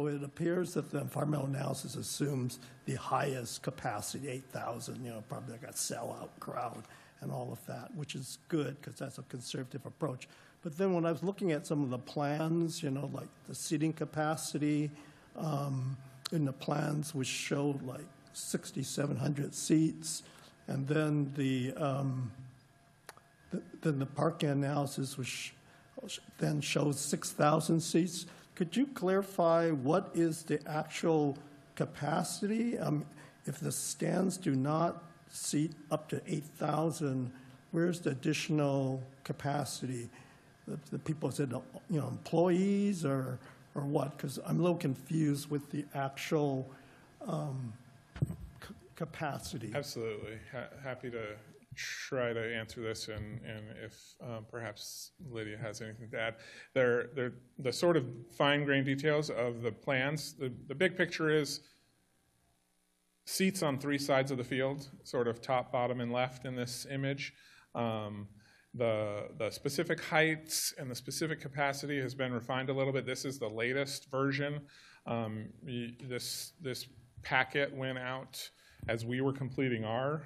it appears that the environmental analysis assumes the highest capacity, 8,000, probably like a sellout crowd and all of that, which is good because that's a conservative approach. But then when I was looking at some of the plans, like the seating capacity in the plans, which showed like 6,700 seats, and then the parking analysis, which then shows 6,000 seats. Could you clarify what is the actual capacity? If the stands do not seat up to 8,000, where's the additional capacity? The people said, employees or what? Because I'm a little confused with the actual capacity. Absolutely. Happy to try to answer this, and if perhaps Lydia has anything to add. The sort of fine-grained details of the plans, the big picture is seats on three sides of the field, sort of top, bottom, and left in this image. The specific heights and the specific capacity has been refined a little bit. This is the latest version. This packet went out as we were completing our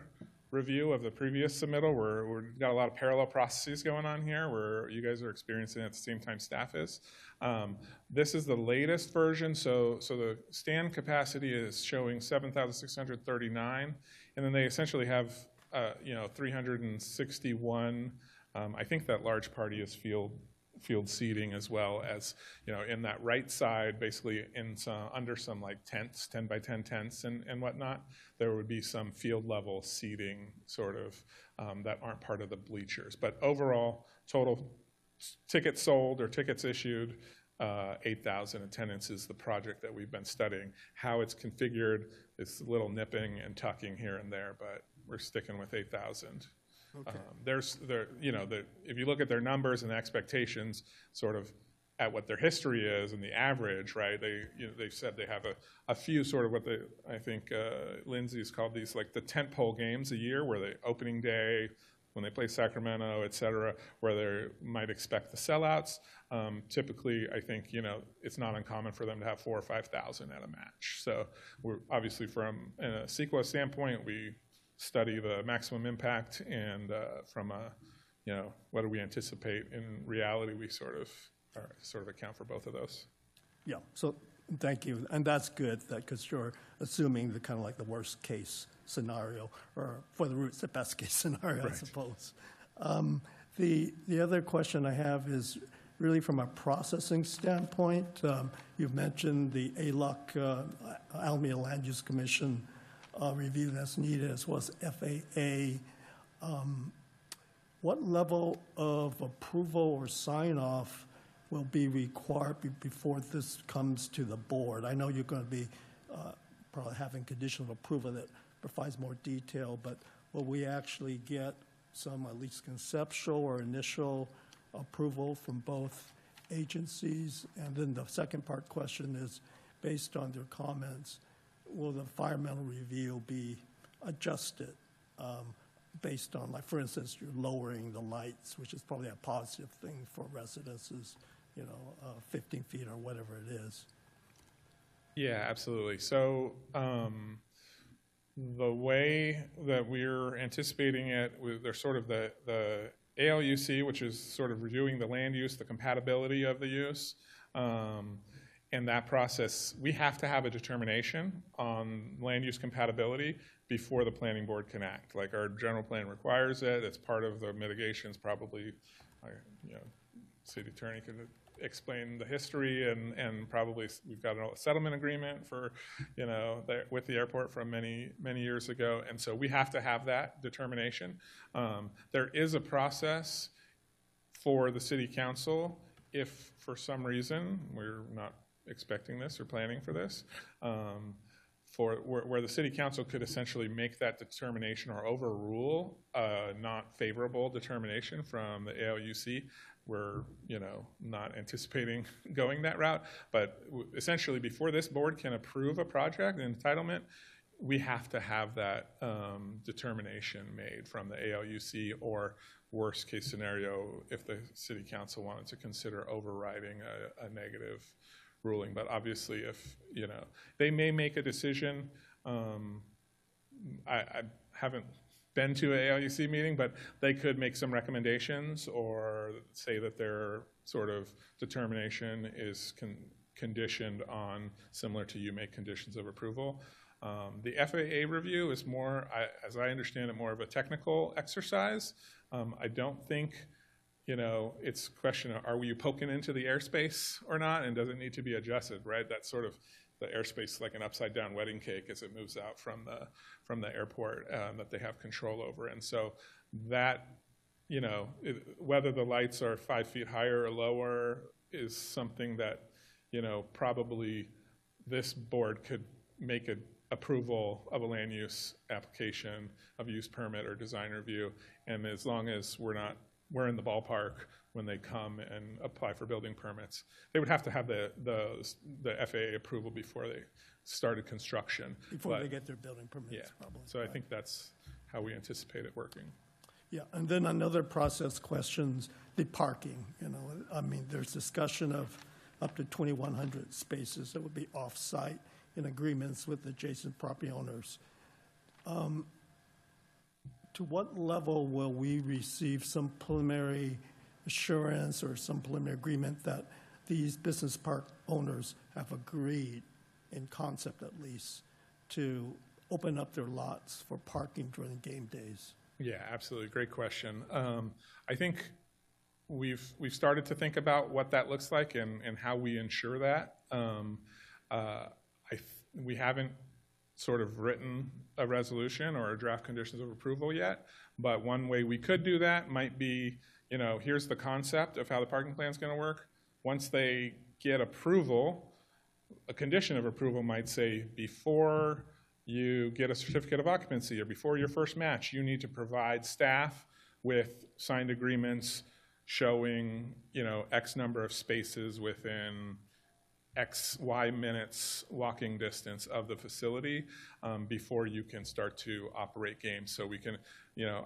review of the previous submittal. We've got a lot of parallel processes going on here where you guys are experiencing it at the same time staff is. This is the latest version, so the stand capacity is showing 7,639, and then they essentially have 361. I think that large party is field seating, as well as, in that right side, basically under some like tents, 10 by 10 tents and whatnot, there would be some field level seating sort of that aren't part of the bleachers. But overall, total tickets sold or tickets issued, 8,000 attendance is the project that we've been studying. How it's configured, it's a little nipping and tucking here and there, but we're sticking with 8,000. Okay. If you look at their numbers and expectations, sort of at what their history is and the average, right? They've said they have a few sort of what I think Lindsay's called these like the tentpole games a year, where the opening day, when they play Sacramento, et cetera, where they might expect the sellouts. Typically, I think, it's not uncommon for them to have 4,000 or 5,000 at a match. So we're obviously, from a CEQA standpoint, we study the maximum impact, and from what do we anticipate in reality, we sort of account for both of those. Yeah, so thank you, and that's good, because you're assuming the kind of like the worst case scenario, or for the routes, the best case scenario, right. I suppose. The other question I have is really from a processing standpoint. You've mentioned the ALUC, Alameda Land Use Commission, review that's needed, as well as FAA. What level of approval or sign-off will be required before this comes to the board? I know you're going to be probably having conditional approval that provides more detail, but will we actually get some at least conceptual or initial approval from both agencies? And then the second part question is, based on their comments, will the environmental review be adjusted based on, like, for instance, you're lowering the lights, which is probably a positive thing for residences, 15 feet or whatever it is? Yeah, absolutely. So the way that we're anticipating it, there's sort of the ALUC, which is sort of reviewing the land use, the compatibility of the use. In that process, we have to have a determination on land use compatibility before the planning board can act. Like, our general plan requires it. It's part of the mitigations. Probably, city attorney could explain the history, and probably we've got a settlement agreement for, with the airport from many years ago, and so we have to have that determination. There is a process for the city council if for some reason, we're not expecting this or planning for this, for where the city council could essentially make that determination or overrule a not favorable determination from the ALUC. We're, not anticipating going that route, but essentially before this board can approve a project, an entitlement, we have to have that determination made from the ALUC, or worst case scenario, if the city council wanted to consider overriding a negative ruling. But obviously, if, they may make a decision. I haven't been to an ALUC meeting, but they could make some recommendations or say that their sort of determination is conditioned on, similar to you make conditions of approval. The FAA review is more, as I understand it, more of a technical exercise. I don't think, it's a question of, are we poking into the airspace or not, and does it need to be adjusted, right? That's sort of the airspace like an upside down wedding cake as it moves out from the airport that they have control over. And so that, whether the lights are 5 feet higher or lower is something that, probably this board could make an approval of a land use application, of use permit or design review. And as long as we're in the ballpark when they come and apply for building permits, they would have to have the FAA approval before they started construction. Before they get their building permits, probably. So I think that's how we anticipate it working. Yeah, and then another process questions, the parking, there's discussion of up to 2,100 spaces that would be off-site in agreements with adjacent property owners. To what level will we receive some preliminary assurance or some preliminary agreement that these business park owners have agreed, in concept at least, to open up their lots for parking during game days? Yeah, absolutely. Great question. I think we've started to think about what that looks like and how we ensure that. We haven't sort of written a resolution or a draft conditions of approval yet, but one way we could do that might be, here's the concept of how the parking plan is going to work. Once they get approval, a condition of approval might say, before you get a certificate of occupancy or before your first match, you need to provide staff with signed agreements showing, X number of spaces within X, Y minutes walking distance of the facility before you can start to operate games. So we can,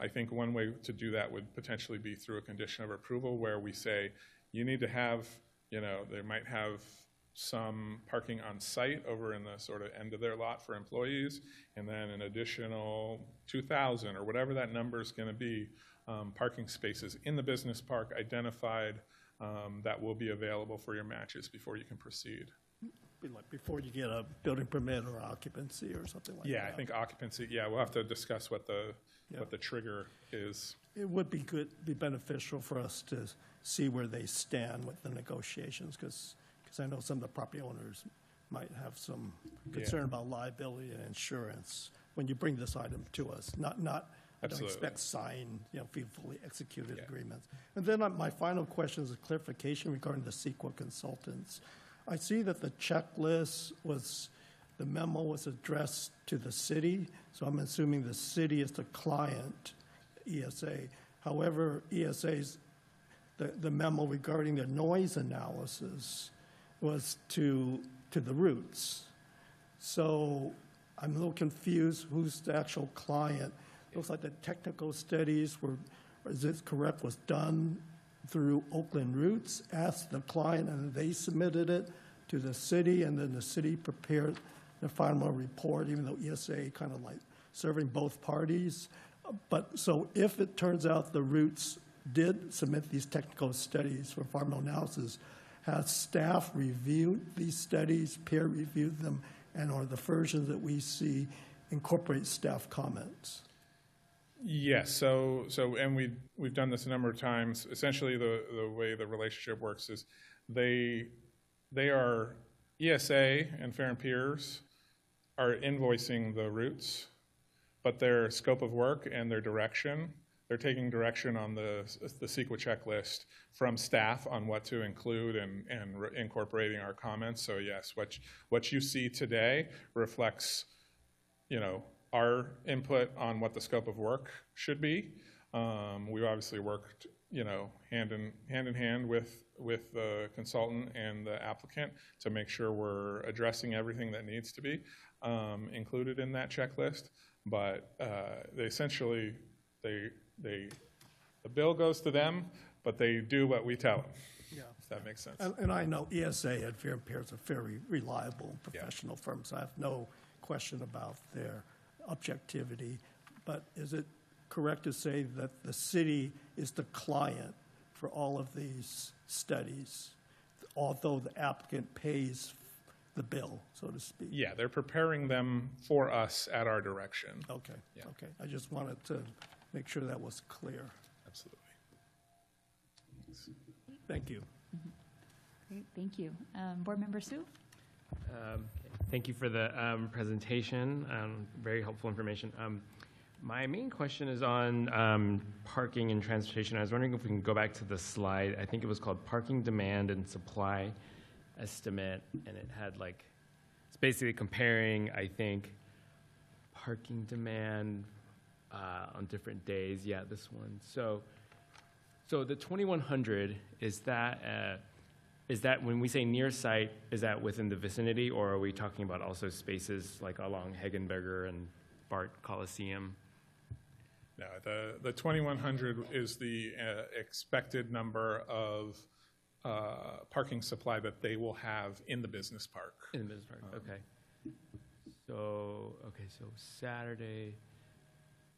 I think one way to do that would potentially be through a condition of approval where we say, you need to have, they might have some parking on site over in the sort of end of their lot for employees, and then an additional 2,000 or whatever that number is going to be, parking spaces in the business park identified that will be available for your matches before you can proceed. Be like before you get a building permit or occupancy or something like that. Yeah, I think occupancy, we'll have to discuss what the trigger is. It would be beneficial for us to see where they stand with the negotiations, because I know some of the property owners might have some concern about liability and insurance when you bring this item to us. I don't expect signed, fully executed agreements. And then my final question is a clarification regarding the CEQA consultants. I see that the checklist the memo was addressed to the city, so I'm assuming the city is the client, ESA. However, ESA's, the memo regarding the noise analysis was to the roots. So I'm a little confused who's the actual client. Looks like the technical studies is it correct, was done through Oakland Roots, asked the client, and they submitted it to the city, and then the city prepared the final report, even though ESA kind of like serving both parties. But so if it turns out the Roots did submit these technical studies for environmental analysis, has staff reviewed these studies, peer reviewed them, and are the versions that we see incorporate staff comments? Yes, so and we've done this a number of times. Essentially, the way the relationship works is they are, ESA and Fair and Peers are invoicing the Roots, but their scope of work and their direction they're taking direction on the CEQA checklist from staff on what to include and incorporating our comments. So yes, what you see today reflects, our input on what the scope of work should be. We've obviously worked, hand in hand with the consultant and the applicant to make sure we're addressing everything that needs to be included in that checklist. But they essentially, the bill goes to them, but they do what we tell them. Yeah. If that makes sense. And I know ESA at Fair and Fair is a very reliable professional firm, so I have no question about their objectivity. But is it correct to say that the city is the client for all of these studies, although the applicant pays the bill, so to speak? Yeah, they're preparing them for us at our direction. Okay, Yeah. okay. I just wanted to make sure that was clear. Absolutely. Thank you. Great, thank you. Board Member Sue? Thank you for the presentation. Very helpful information. My main question is on parking and transportation. I was wondering if we can go back to the slide. I think it was called Parking Demand and Supply Estimate, and it had it's basically comparing, I think, parking demand on different days. Yeah, this one. So the 2100, is that when we say near site, is that within the vicinity, or are we talking about also spaces like along Hegenberger and BART Coliseum? No, the 2100 is the expected number of parking supply that they will have in the business park. In the business park, okay. So Saturday.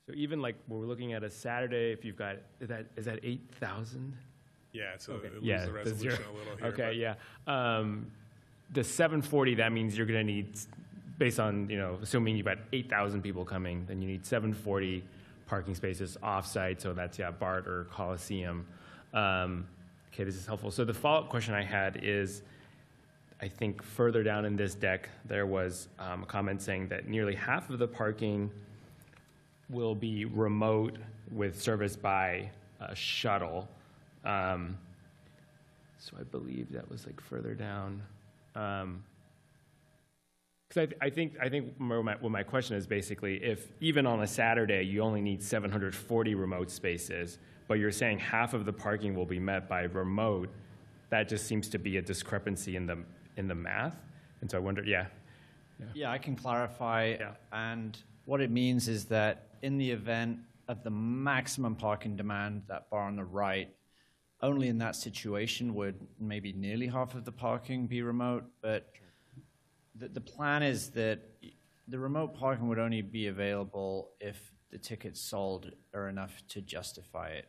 So even when we're looking at a Saturday, if you've got, is that 8,000? Yeah, it's Okay. it Yeah, loses the the zero. resolution a little here. Okay, but yeah. The 740, that means you're going to need, based on, assuming you've got 8,000 people coming, then you need 740 parking spaces off-site, so that's, BART or Coliseum. Okay, this is helpful. So the follow-up question I had is, I think further down in this deck, there was a comment saying that nearly half of the parking will be remote with service by a shuttle. So I believe that was further down. Because I think what my question is basically, if even on a Saturday you only need 740 remote spaces, but you're saying half of the parking will be met by remote, that just seems to be a discrepancy in the math. And so I wonder, Yeah, I can clarify. Yeah. And what it means is that in the event of the maximum parking demand, that bar on the right, only in that situation would maybe nearly half of the parking be remote. But the plan is that the remote parking would only be available if the tickets sold are enough to justify it.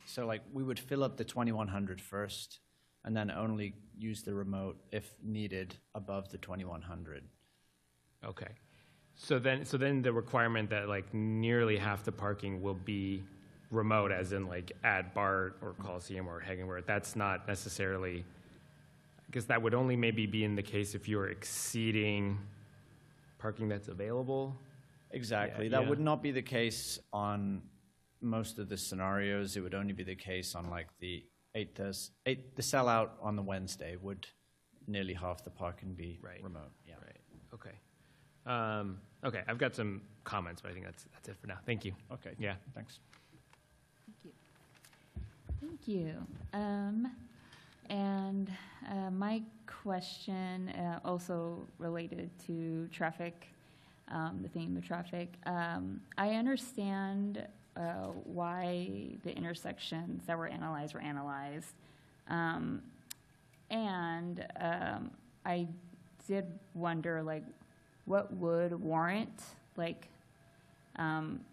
So we would fill up the 2100 first, and then only use the remote if needed above the 2100. okay. So then the requirement that nearly half the parking will be remote, as in at BART or Coliseum or Hegenberg, that's not necessarily, I guess that would only maybe be in the case if you're exceeding parking that's available. Exactly. Yeah, That yeah. would not be the case on most of the scenarios. It would only be the case on the sellout on the Wednesday would nearly half the parking be Right. remote. Yeah. Right. Okay. Okay. I've got some comments, but I think that's it for now. Thank you. Okay. Yeah. Thanks. Thank you. And my question also related to traffic, the theme of traffic. I understand why the intersections that were analyzed. And I did wonder, what would warrant,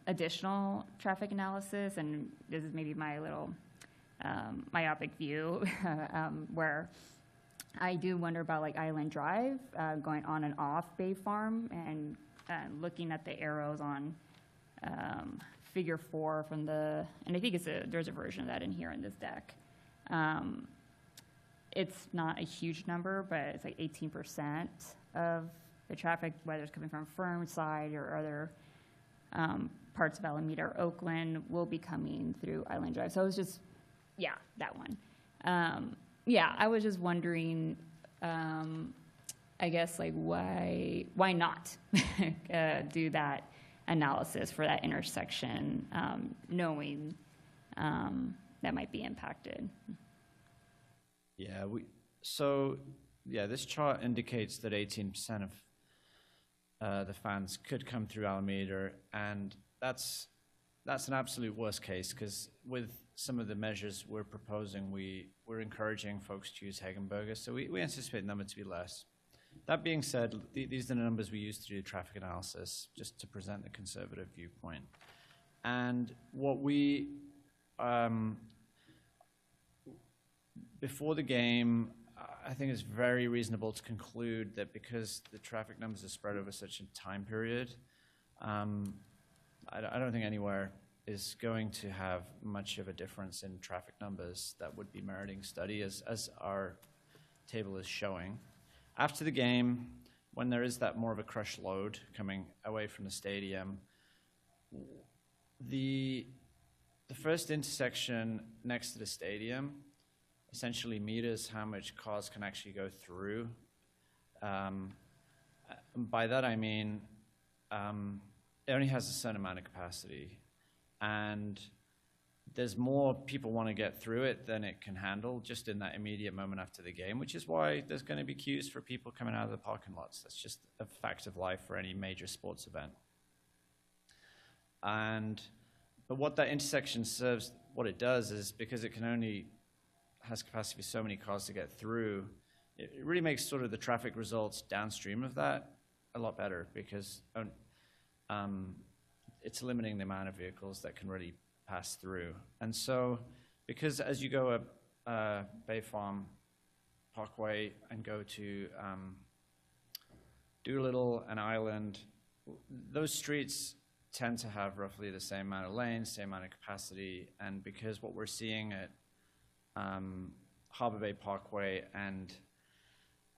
additional traffic analysis? And this is maybe my little myopic view, where I do wonder about Island Drive, going on and off Bay Farm, and looking at the arrows on Figure 4 from and I think there's a version of that in here in this deck. It's not a huge number, but it's 18% of the traffic, whether it's coming from Fernside or other parts of Alameda or Oakland will be coming through Island Drive. So it was just, yeah, that one. Yeah, I was just wondering, I guess, like, why not do that analysis for that intersection, knowing that might be impacted? Yeah, this chart indicates that 18% of the fans could come through Alameda, and that's an absolute worst case, because with some of the measures we're proposing, we're encouraging folks to use Hegenberger, so we anticipate the number to be less. That being said, these are the numbers we use to do traffic analysis, just to present the conservative viewpoint. And what we, before the game, I think it's very reasonable to conclude that because the traffic numbers are spread over such a time period, I don't think anywhere is going to have much of a difference in traffic numbers that would be meriting study, as our table is showing. After the game, when there is that more of a crush load coming away from the stadium, the first intersection next to the stadium essentially meters how much cars can actually go through. By that I mean it only has a certain amount of capacity, and there's more people want to get through it than it can handle just in that immediate moment after the game, which is why there's going to be queues for people coming out of the parking lots. That's just a fact of life for any major sports event. But what that intersection serves, what it does is, because it can only has capacity for so many cars to get through, it really makes sort of the traffic results downstream of that a lot better, because it's limiting the amount of vehicles that can really pass through. And so, because as you go up Bay Farm Parkway and go to Doolittle and Island, those streets tend to have roughly the same amount of lanes, same amount of capacity, and because what we're seeing at Harbor Bay Parkway and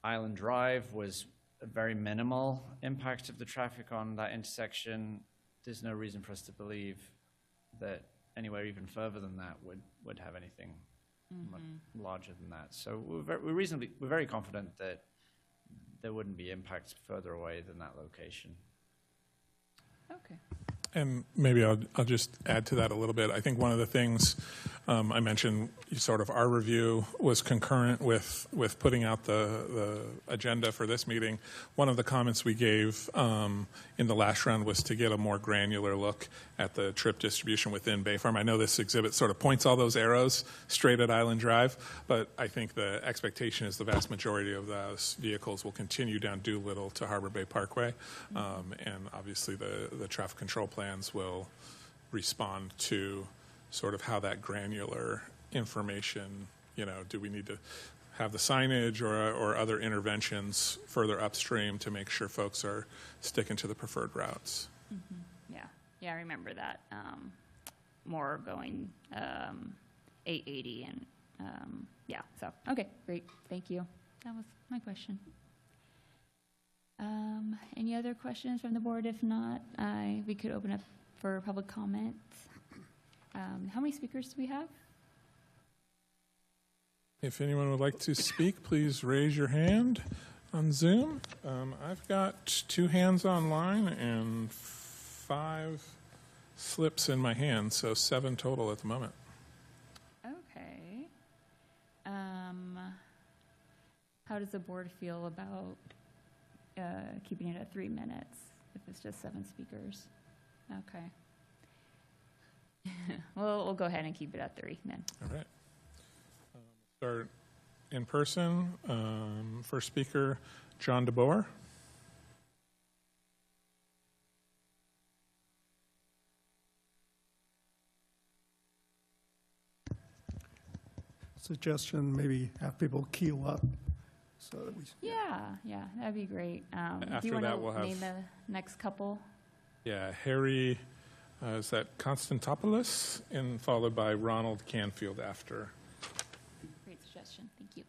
Island Drive was a very minimal impact of the traffic on that intersection, there's no reason for us to believe that anywhere even further than that would have anything much larger than that. So we're very confident that there wouldn't be impacts further away than that location. Okay. And maybe I'll just add to that a little bit. I think one of the things I mentioned, sort of our review was concurrent with putting out the agenda for this meeting. One of the comments we gave in the last round was to get a more granular look at the trip distribution within Bay Farm. I know this exhibit sort of points all those arrows straight at Island Drive, but I think the expectation is the vast majority of those vehicles will continue down Doolittle to Harbor Bay Parkway. And obviously the traffic control plans will respond to sort of how that granular information, do we need to have the signage or other interventions further upstream to make sure folks are sticking to the preferred routes? Mm-hmm. Yeah, I remember that. More going 880 and so okay, great, thank you. That was my question. Any other questions from the board? If not, we could open up for public comment. How many speakers do we have? If anyone would like to speak, please raise your hand on Zoom. I've got 2 hands online and 5 slips in my hand, so 7 total at the moment. Okay. How does the board feel about keeping it at 3 minutes if it's just 7 speakers? Okay. We'll go ahead and keep it at 3 then. All right. Start in person. First speaker, John DeBoer. Suggestion, maybe have people queue up so that we. Yeah, that'd be great. Do After you want that, we'll to have- name the next couple? Yeah, Harry, is that Constantopoulos, and followed by Ronald Canfield after. Great suggestion, thank you.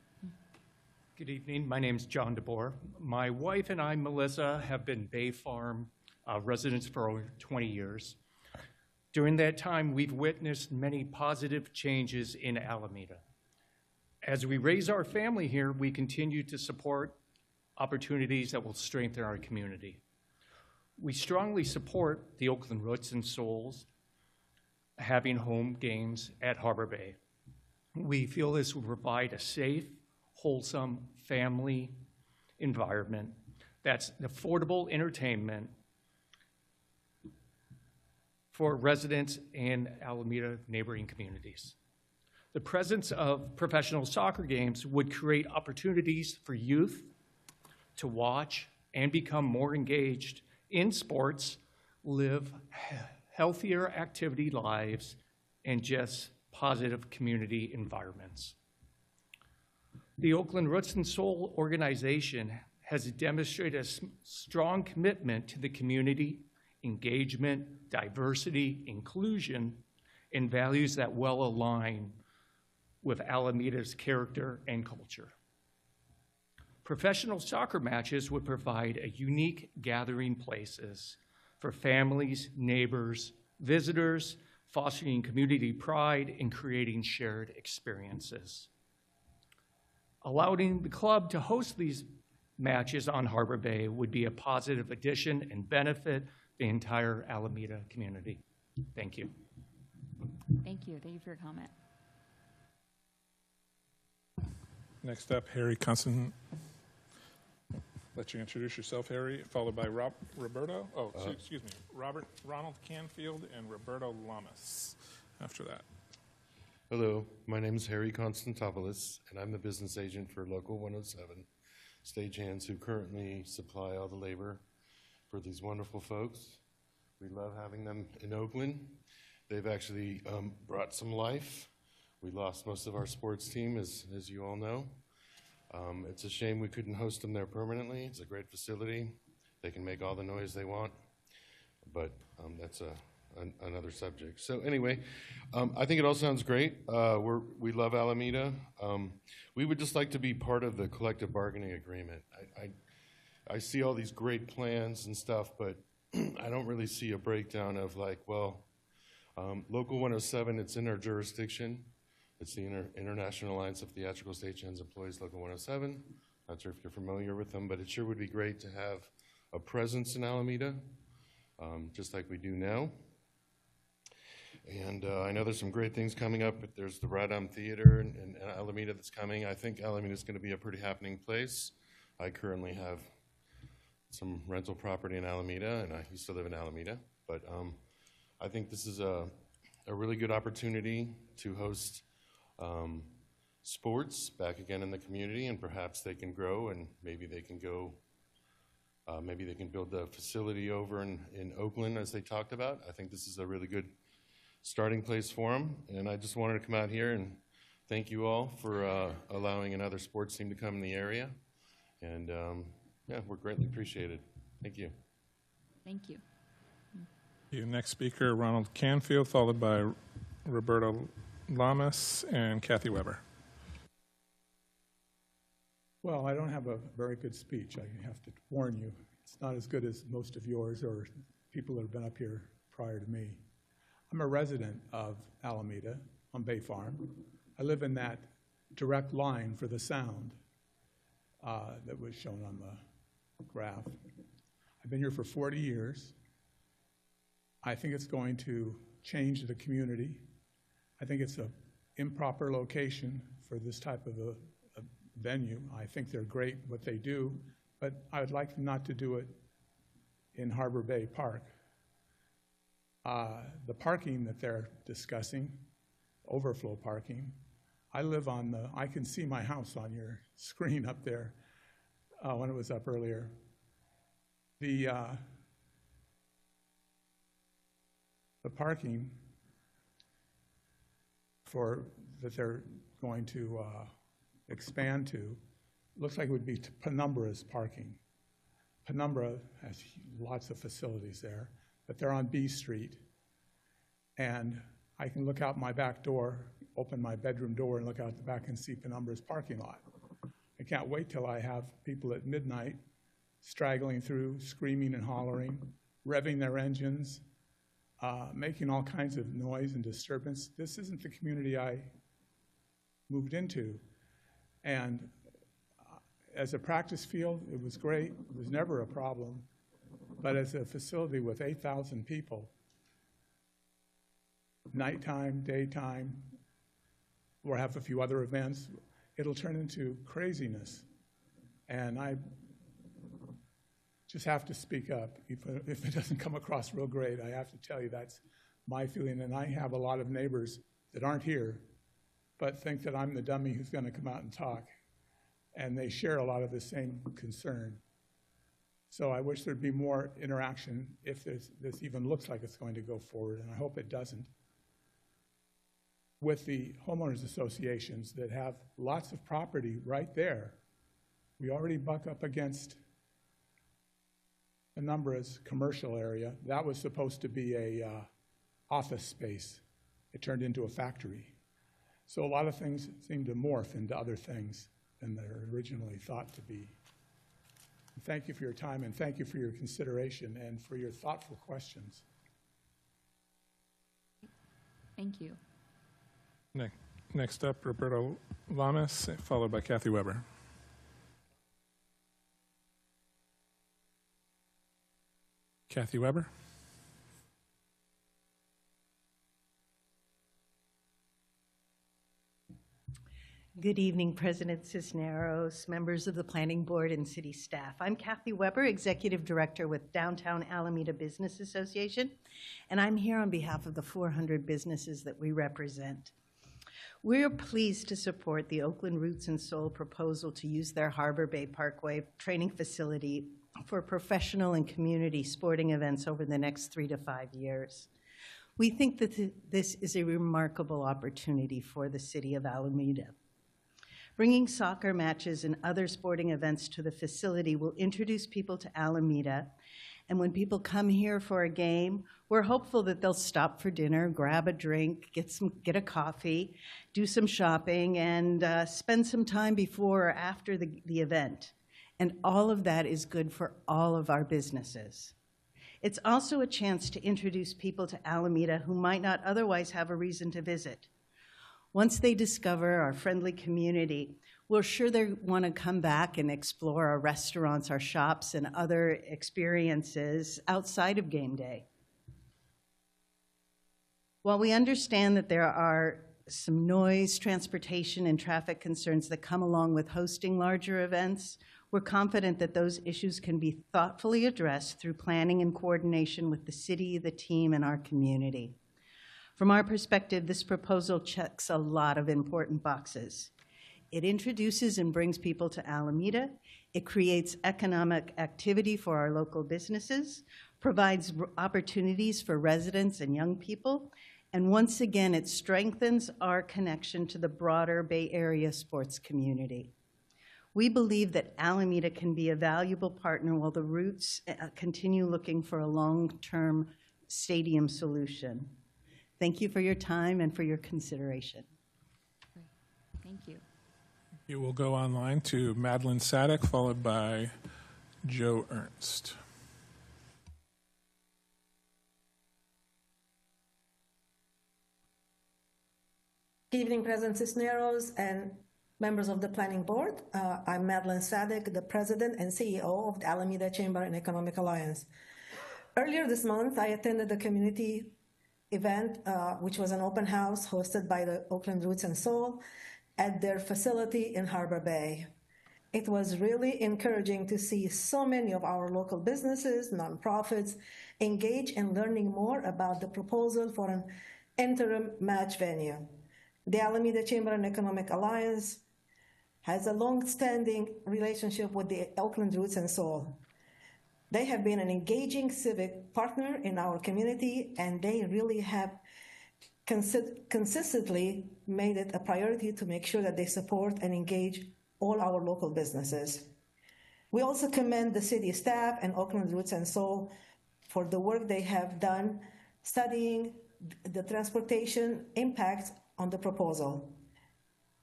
Good evening. My name's John DeBoer. My wife and I, Melissa, have been Bay Farm residents for over 20 years. During that time, we've witnessed many positive changes in Alameda. As we raise our family here, we continue to support opportunities that will strengthen our community. We strongly support the Oakland Roots and Souls having home games at Harbor Bay. We feel this will provide a safe, wholesome family environment that's affordable entertainment for residents and Alameda neighboring communities. The presence of professional soccer games would create opportunities for youth to watch and become more engaged in sports, live healthier activity lives, and just positive community environments. The Oakland Roots and Soul organization has demonstrated a strong commitment to the community, engagement, diversity, inclusion, and values that well align with Alameda's character and culture. Professional soccer matches would provide a unique gathering places for families, neighbors, visitors, fostering community pride and creating shared experiences. Allowing the club to host these matches on Harbor Bay would be a positive addition and benefit the entire Alameda community. Thank you. Thank you. Thank you for your comment. Next up, Harry Constant. Let you introduce yourself, Harry, followed by Roberto. Oh, excuse me, Ronald Canfield and Roberto Lamas after that. Hello, my name is Harry Constantopoulos, and I'm the business agent for Local 107 Stagehands, who currently supply all the labor for these wonderful folks. We love having them in Oakland. They've actually brought some life. We lost most of our sports team, as you all know. It's a shame we couldn't host them there permanently. It's a great facility. They can make all the noise they want, but that's another subject. So anyway, I think it all sounds great. We love Alameda. We would just like to be part of the collective bargaining agreement. I see all these great plans and stuff, but I don't really see a breakdown of like, well, Local 107, it's in our jurisdiction. It's the International Alliance of Theatrical Stagehands Employees, Local 107. Not sure if you're familiar with them, but it sure would be great to have a presence in Alameda, just like we do now. And I know there's some great things coming up. There's the Radom Theater in Alameda that's coming. I think Alameda is going to be a pretty happening place. I currently have some rental property in Alameda, and I used to live in Alameda. But I think this is a really good opportunity to host sports back again in the community, and perhaps they can grow, and maybe they can go, maybe they can build the facility over in Oakland as they talked about. I think this is a really good starting place for them, and I just wanted to come out here and thank you all for allowing another sports team to come in the area, and yeah, we're greatly appreciated. Thank you. Thank you. Your next speaker, Ronald Canfield, followed by Roberto Lamas and Kathy Weber. Well, I don't have a very good speech. I have to warn you. It's not as good as most of yours or people that have been up here prior to me. I'm a resident of Alameda on Bay Farm. I live in that direct line for the sound that was shown on the graph. I've been here for 40 years. I think it's going to change the community. I think it's an improper location for this type of a venue. I think they're great what they do, but I would like them not to do it in Harbor Bay Park. The parking that they're discussing, overflow parking, I live on the, I can see my house on your screen up there when it was up earlier. The parking that they're going to expand to looks like it would be Penumbra's parking. Penumbra has lots of facilities there, but they're on B Street. And I can look out my back door, open my bedroom door and look out the back and see Penumbra's parking lot. I can't wait till I have people at midnight straggling through, screaming and hollering, revving their engines, making all kinds of noise and disturbance. This isn't the community I moved into. And as a practice field, it was great. It was never a problem. But as a facility with 8,000 people, nighttime, daytime, we'll have a few other events, it'll turn into craziness. And I just have to speak up. If it doesn't come across real great, I have to tell you that's my feeling. And I have a lot of neighbors that aren't here, but think that I'm the dummy who's going to come out and talk. And they share a lot of the same concern. So I wish there'd be more interaction if this even looks like it's going to go forward, and I hope it doesn't. With the homeowners associations that have lots of property right there, we already buck up against a number as commercial area. That was supposed to be a office space. It turned into a factory. So a lot of things seem to morph into other things than they're originally thought to be. Thank you for your time, and thank you for your consideration and for your thoughtful questions. Thank you. Next up, Roberto Lamas, followed by Kathy Weber. Kathy Weber. Good evening, President Cisneros, members of the Planning Board, and city staff. I'm Kathy Weber, Executive Director with Downtown Alameda Business Association, and I'm here on behalf of the 400 businesses that we represent. We're pleased to support the Oakland Roots and Soul proposal to use their Harbor Bay Parkway training facility for professional and community sporting events over the next 3 to 5 years. We think that this is a remarkable opportunity for the city of Alameda. Bringing soccer matches and other sporting events to the facility will introduce people to Alameda, and when people come here for a game, we're hopeful that they'll stop for dinner, grab a drink, get a coffee, do some shopping, and spend some time before or after the event. And all of that is good for all of our businesses. It's also a chance to introduce people to Alameda who might not otherwise have a reason to visit. Once they discover our friendly community, we're sure they want to come back and explore our restaurants, our shops, and other experiences outside of game day. While we understand that there are some noise, transportation, and traffic concerns that come along with hosting larger events, we're confident that those issues can be thoughtfully addressed through planning and coordination with the city, the team, and our community. From our perspective, this proposal checks a lot of important boxes. It introduces and brings people to Alameda. It creates economic activity for our local businesses, provides opportunities for residents and young people, and once again, it strengthens our connection to the broader Bay Area sports community. We believe that Alameda can be a valuable partner while the Roots continue looking for a long-term stadium solution. Thank you for your time and for your consideration. Thank you. You will go online to Madeline Sadek, followed by Joe Ernst. Good evening, President Cisneros and members of the Planning Board. I'm Madeline Sadek, the President and CEO of the Alameda Chamber and Economic Alliance. Earlier this month, I attended a community event, which was an open house hosted by the Oakland Roots and Soul at their facility in Harbor Bay. It was really encouraging to see so many of our local businesses, nonprofits, engage in learning more about the proposal for an interim match venue. The Alameda Chamber and Economic Alliance has a long-standing relationship with the Oakland Roots and Soul. They have been an engaging civic partner in our community, and they really have consistently made it a priority to make sure that they support and engage all our local businesses. We also commend the city staff and Oakland Roots and Soul for the work they have done studying the transportation impact on the proposal.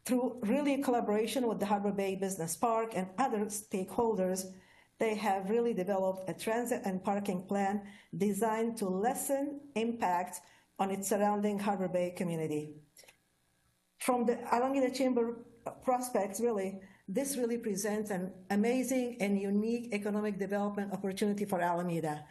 Through really collaboration with the Harbor Bay Business Park and other stakeholders, they have really developed a transit and parking plan designed to lessen impact on its surrounding Harbor Bay community. From the Alameda Chamber prospects, really, this really presents an amazing and unique economic development opportunity for Alameda.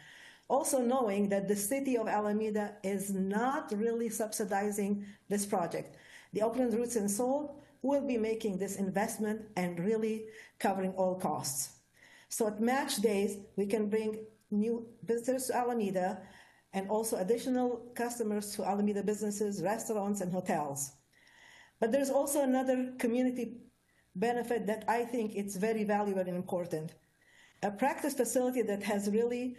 Also knowing that the city of Alameda is not really subsidizing this project. The Oakland Roots and Soul will be making this investment and really covering all costs. So at match days, we can bring new visitors to Alameda and also additional customers to Alameda businesses, restaurants, and hotels. But there's also another community benefit that I think it's very valuable and important. A practice facility that has really,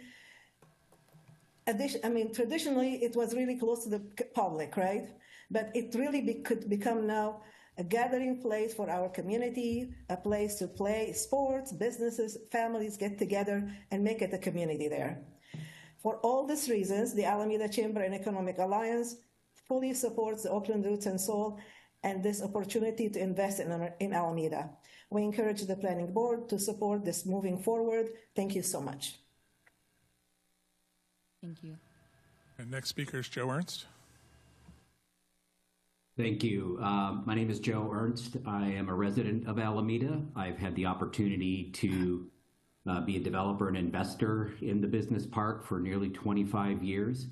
traditionally it was really close to the public, right? But it really could become now a gathering place for our community, a place to play sports, businesses, families get together and make it a community there. For all these reasons, the Alameda Chamber and Economic Alliance fully supports the Oakland Roots and Soul and this opportunity to invest in Alameda. We encourage the Planning Board to support this moving forward. Thank you so much. Thank you. And next speaker is Joe Ernst. Thank you. My name is Joe Ernst. I am a resident of Alameda. I've had the opportunity to be a developer and investor in the business park for nearly 25 years.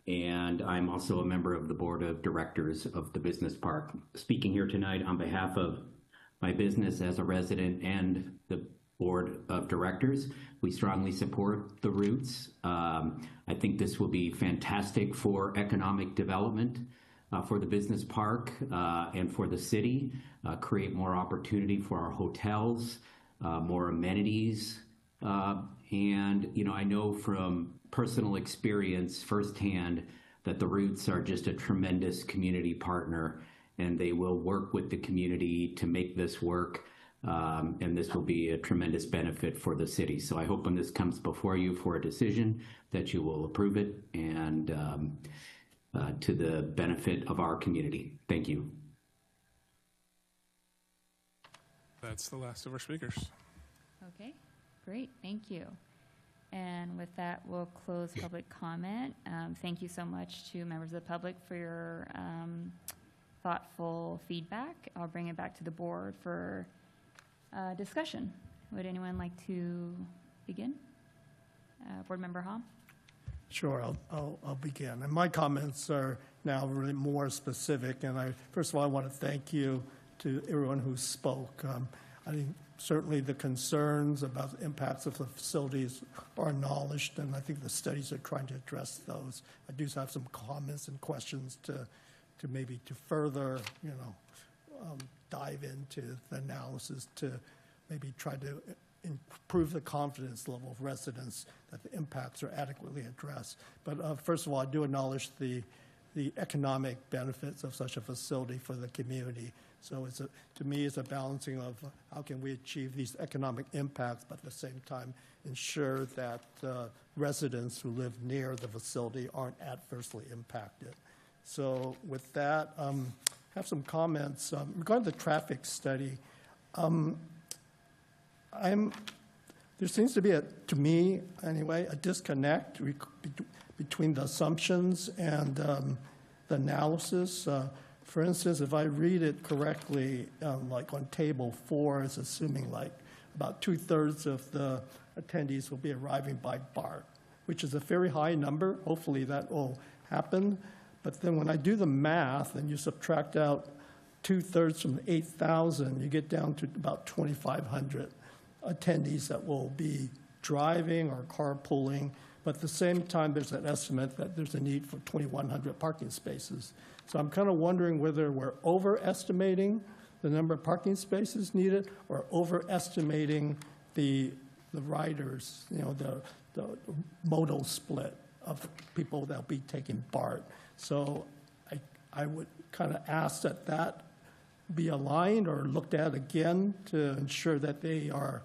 And I'm also a member of the board of directors of the business park. Speaking here tonight on behalf of my business as a resident and the board of directors, we strongly support the Roots. I think this will be fantastic for economic development for the business park and for the city, create more opportunity for our hotels, more amenities. And, you know, I know from personal experience firsthand that the Roots are just a tremendous community partner, and they will work with the community to make this work. And this will be a tremendous benefit for the city. So I hope when this comes before you for a decision that you will approve it and to the benefit of our community. Thank you. That's the last of our speakers. Okay, great, thank you. And with that, we'll close public comment. Thank you so much to members of the public for your thoughtful feedback. I'll bring it back to the board for discussion. Would anyone like to begin? Board Member Hom? Sure, I'll begin. And my comments are now really more specific. And first of all, I want to thank you to everyone who spoke. I think certainly the concerns about the impacts of the facilities are acknowledged, and I think the studies are trying to address those. I do have some comments and questions to maybe to further, dive into the analysis to maybe try to improve the confidence level of residents that the impacts are adequately addressed. But first of all, I do acknowledge the economic benefits of such a facility for the community. So to me, it's a balancing of how can we achieve these economic impacts, but at the same time ensure that residents who live near the facility aren't adversely impacted. So with that, I have some comments. Regarding the traffic study, there seems to be, to me anyway, a disconnect between the assumptions and the analysis. For instance, if I read it correctly, like on table 4, it's assuming like about 2/3 of the attendees will be arriving by BART, which is a very high number. Hopefully that will happen. But then when I do the math and you subtract out 2/3 from the 8,000, you get down to about 2,500 attendees that will be driving or carpooling. But at the same time, there's an estimate that there's a need for 2,100 parking spaces. So I'm kind of wondering whether we're overestimating the number of parking spaces needed or overestimating the riders, the modal split of people that'll be taking BART. So I would kind of ask that be aligned or looked at again to ensure that they are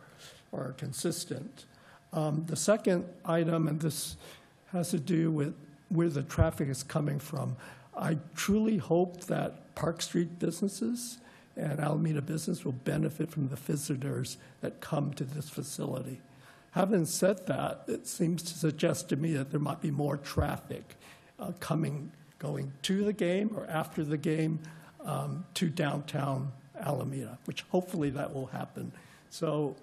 consistent. The second item, and this has to do with where the traffic is coming from, I truly hope that Park Street businesses and Alameda business will benefit from the visitors that come to this facility. Having said that, it seems to suggest to me that there might be more traffic going to the game or after the game to downtown Alameda, which hopefully that will happen. So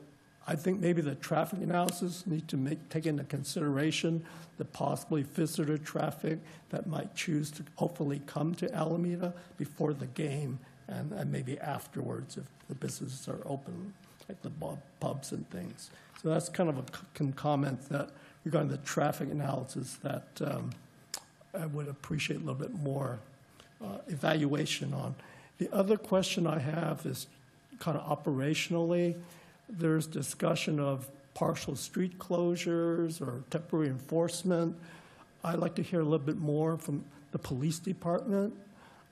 I think maybe the traffic analysis need to take into consideration the possibly visitor traffic that might choose to hopefully come to Alameda before the game and maybe afterwards if the businesses are open, like the pubs and things. So that's kind of a comment that regarding the traffic analysis that I would appreciate a little bit more evaluation on. The other question I have is kind of operationally. There's discussion of partial street closures or temporary enforcement. I'd like to hear a little bit more from the police department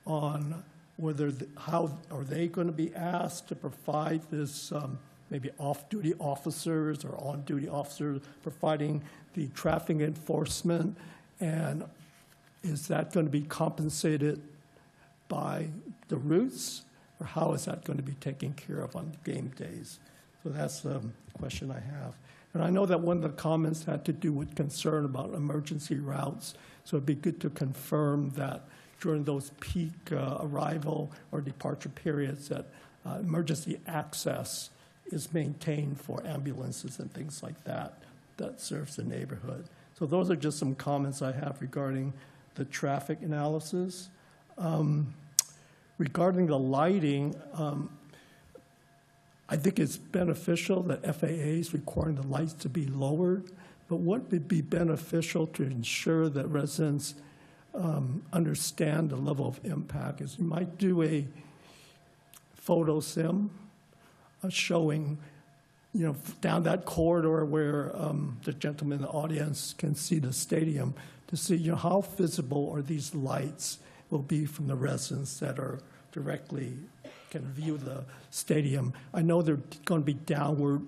on whether, how are they going to be asked to provide this, maybe off-duty officers or on-duty officers providing the traffic enforcement, and is that going to be compensated by the routes, or how is that going to be taken care of on game days? So that's the question I have. And I know that one of the comments had to do with concern about emergency routes, so it'd be good to confirm that during those peak arrival or departure periods that emergency access is maintained for ambulances and things like that that serves the neighborhood. So those are just some comments I have regarding the traffic analysis. Regarding the lighting, I think it's beneficial that FAA is requiring the lights to be lowered, but what would be beneficial to ensure that residents understand the level of impact is you might do a photo sim showing, you know, down that corridor where the gentleman in the audience can see the stadium to see, you know, how visible are these lights will be from the residents that are directly can view the stadium. I know they're going to be downward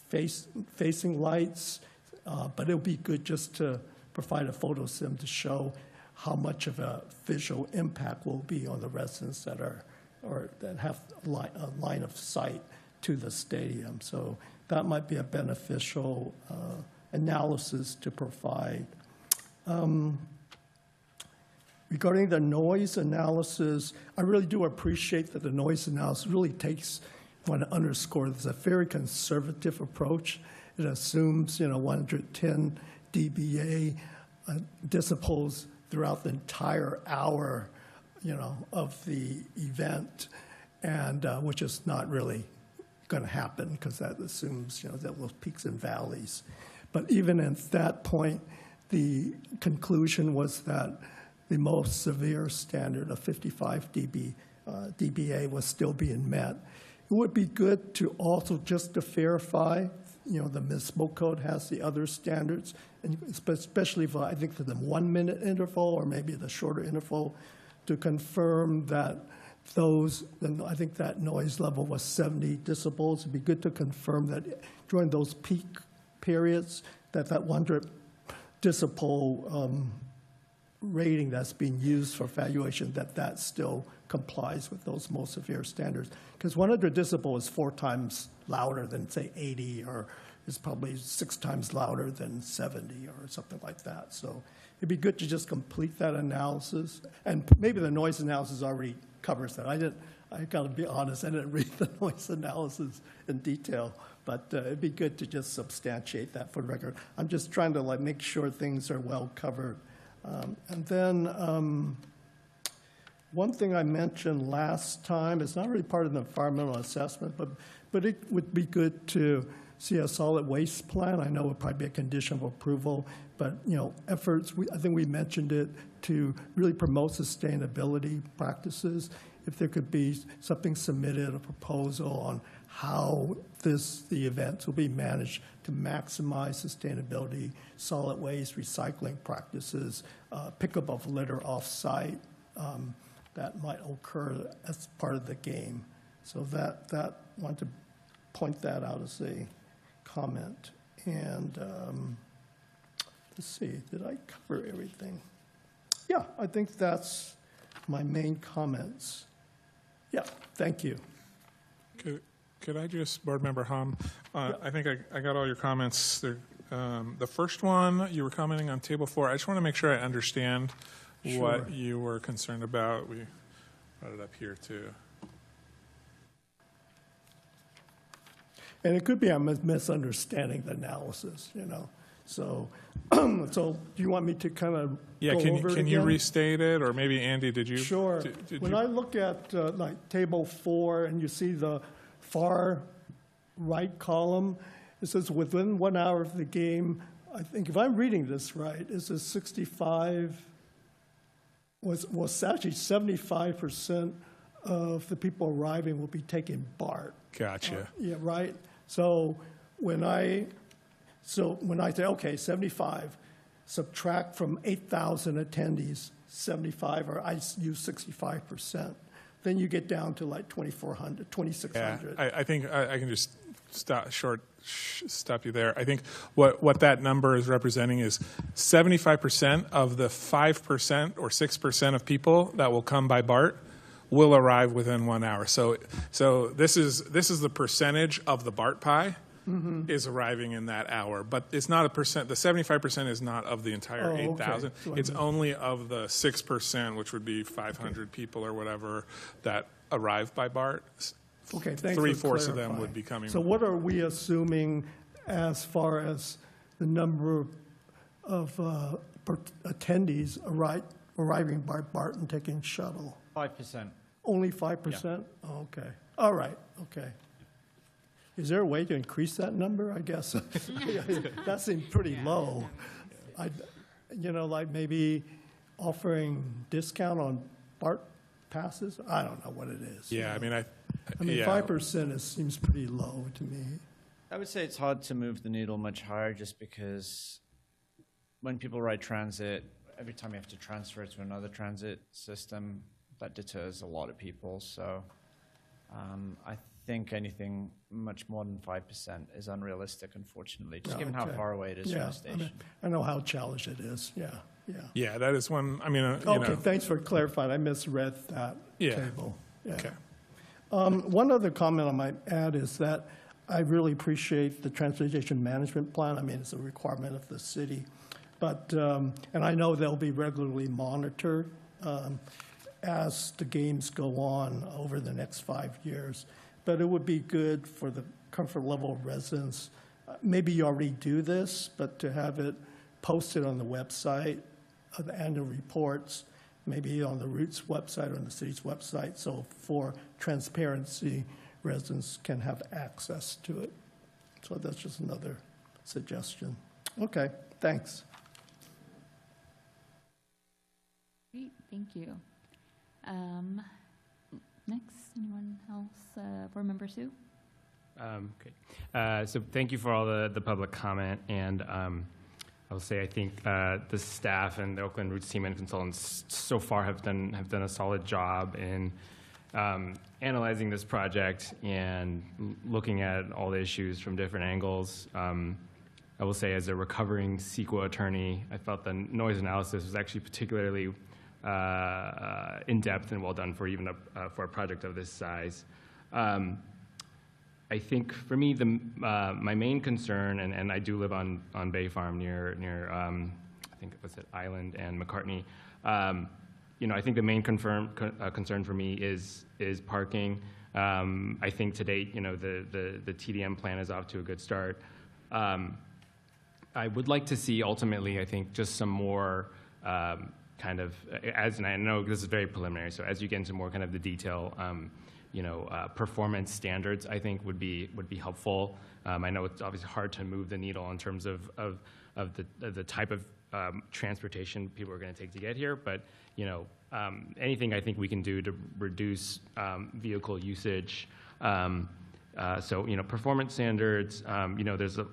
facing lights, but it'll be good just to provide a photo sim to show how much of a visual impact will be on the residents that are or that have a line of sight to the stadium. So that might be a beneficial analysis to provide. Regarding the noise analysis, I really do appreciate that the noise analysis really takes, I want to underscore, this is a very conservative approach. It assumes, you know, 110 dBA decibels throughout the entire hour, you know, of the event, and which is not really going to happen because that assumes, you know, that those peaks and valleys. But even at that point, the conclusion was that the most severe standard of 55 dBA was still being met. It would be good to also just to verify, you know, the municipal code has the other standards, and especially for, I think for the 1 minute interval or maybe the shorter interval, to confirm that those, I think that noise level was 70 decibels. It'd be good to confirm that during those peak periods that 100 decibel rating that's being used for evaluation, that still complies with those most severe standards. Because 100 decibel is 4 times louder than, say, 80, or is probably 6 times louder than 70 or something like that. So it'd be good to just complete that analysis. And maybe the noise analysis already covers that. I got to be honest, I didn't read the noise analysis in detail, but it'd be good to just substantiate that for the record. I'm just trying to make sure things are well covered. And then one thing I mentioned last time, it's not really part of the environmental assessment, but it would be good to see a solid waste plan. I know it would probably be a condition of approval, but, you know, efforts, I think we mentioned it, to really promote sustainability practices. If there could be something submitted, a proposal on how the events will be managed to maximize sustainability, solid waste, recycling practices, pickup of litter off-site that might occur as part of the game. So that I want to point that out as a comment. And let's see, did I cover everything? Yeah, I think that's my main comments. Yeah, thank you. Could I just, Board Member Hom, I think I got all your comments. The first one, you were commenting on Table 4. I just want to make sure I understand what you were concerned about. We brought it up here, too. And it could be I'm misunderstanding the analysis, you know. So, so do you want me to kind of go over it can you again? restate it, or maybe Andy, did you? Sure. Did When you? I look at like Table 4 and you see the far right column, it says within 1 hour of the game, I think if I'm reading this right, it says 65, was actually 75% of the people arriving will be taking BART. Gotcha. Yeah, right. So when I say, okay, 75, subtract from 8,000 attendees, 75, or I use 65%, then you get down to like 2,400, 2,600. I think I can just stop you there. I think what that number is representing is 75% of the 5% or 6% of people that will come by BART will arrive within 1 hour. So this is the percentage of the BART pie is arriving in that hour, but it's not a percent. The 75% is not of the entire 8,000. Okay. It's only of the 6%, which would be 500 people or whatever that arrive by BART. Okay, thanks. 3/4 of them would be coming. So what are we assuming as far as the number of attendees arriving by BART and taking shuttle? 5%. Only 5%? Okay. All right. Okay. Is there a way to increase that number? I guess that seems pretty low. Like maybe offering discount on BART passes. I don't know what it is. Yeah, I mean, 5% seems pretty low to me. I would say it's hard to move the needle much higher just because when people ride transit, every time you have to transfer it to another transit system, that deters a lot of people. So I think anything much more than 5% is unrealistic, unfortunately, just given how far away it is from the station. I know how challenged it is. Yeah, that is one. I mean, okay, thanks for clarifying. I misread that table. Yeah. Okay. One other comment I might add is that I really appreciate the transportation management plan. I mean, it's a requirement of the city, but and I know they'll be regularly monitored as the games go on over the next 5 years. But it would be good for the comfort level of residents. Maybe you already do this, but to have it posted on the website, the annual reports, maybe on the Roots website or on the city's website, so for transparency, residents can have access to it. So that's just another suggestion. Okay, thanks. Great, thank you. Next, anyone else? Board Member Sue? Great. So thank you for all the public comment, and I will say I think the staff and the Oakland Roots team and consultants so far have done a solid job in analyzing this project and looking at all the issues from different angles. I will say, as a recovering CEQA attorney, I felt the noise analysis was actually particularly in-depth and well done for even for a project of this size. I think for me, my main concern, and I do live on Bay Farm near I think was it Island and McCartney. I think the main concern for me is parking. I think to date, the TDM plan is off to a good start. I would like to see ultimately, I think, just some more kind of, and I know this is very preliminary, so as you get into more kind of the detail, performance standards, I think would be helpful. I know it's obviously hard to move the needle in terms of the type of transportation people are going to take to get here, but anything I think we can do to reduce vehicle usage. Performance standards. There's a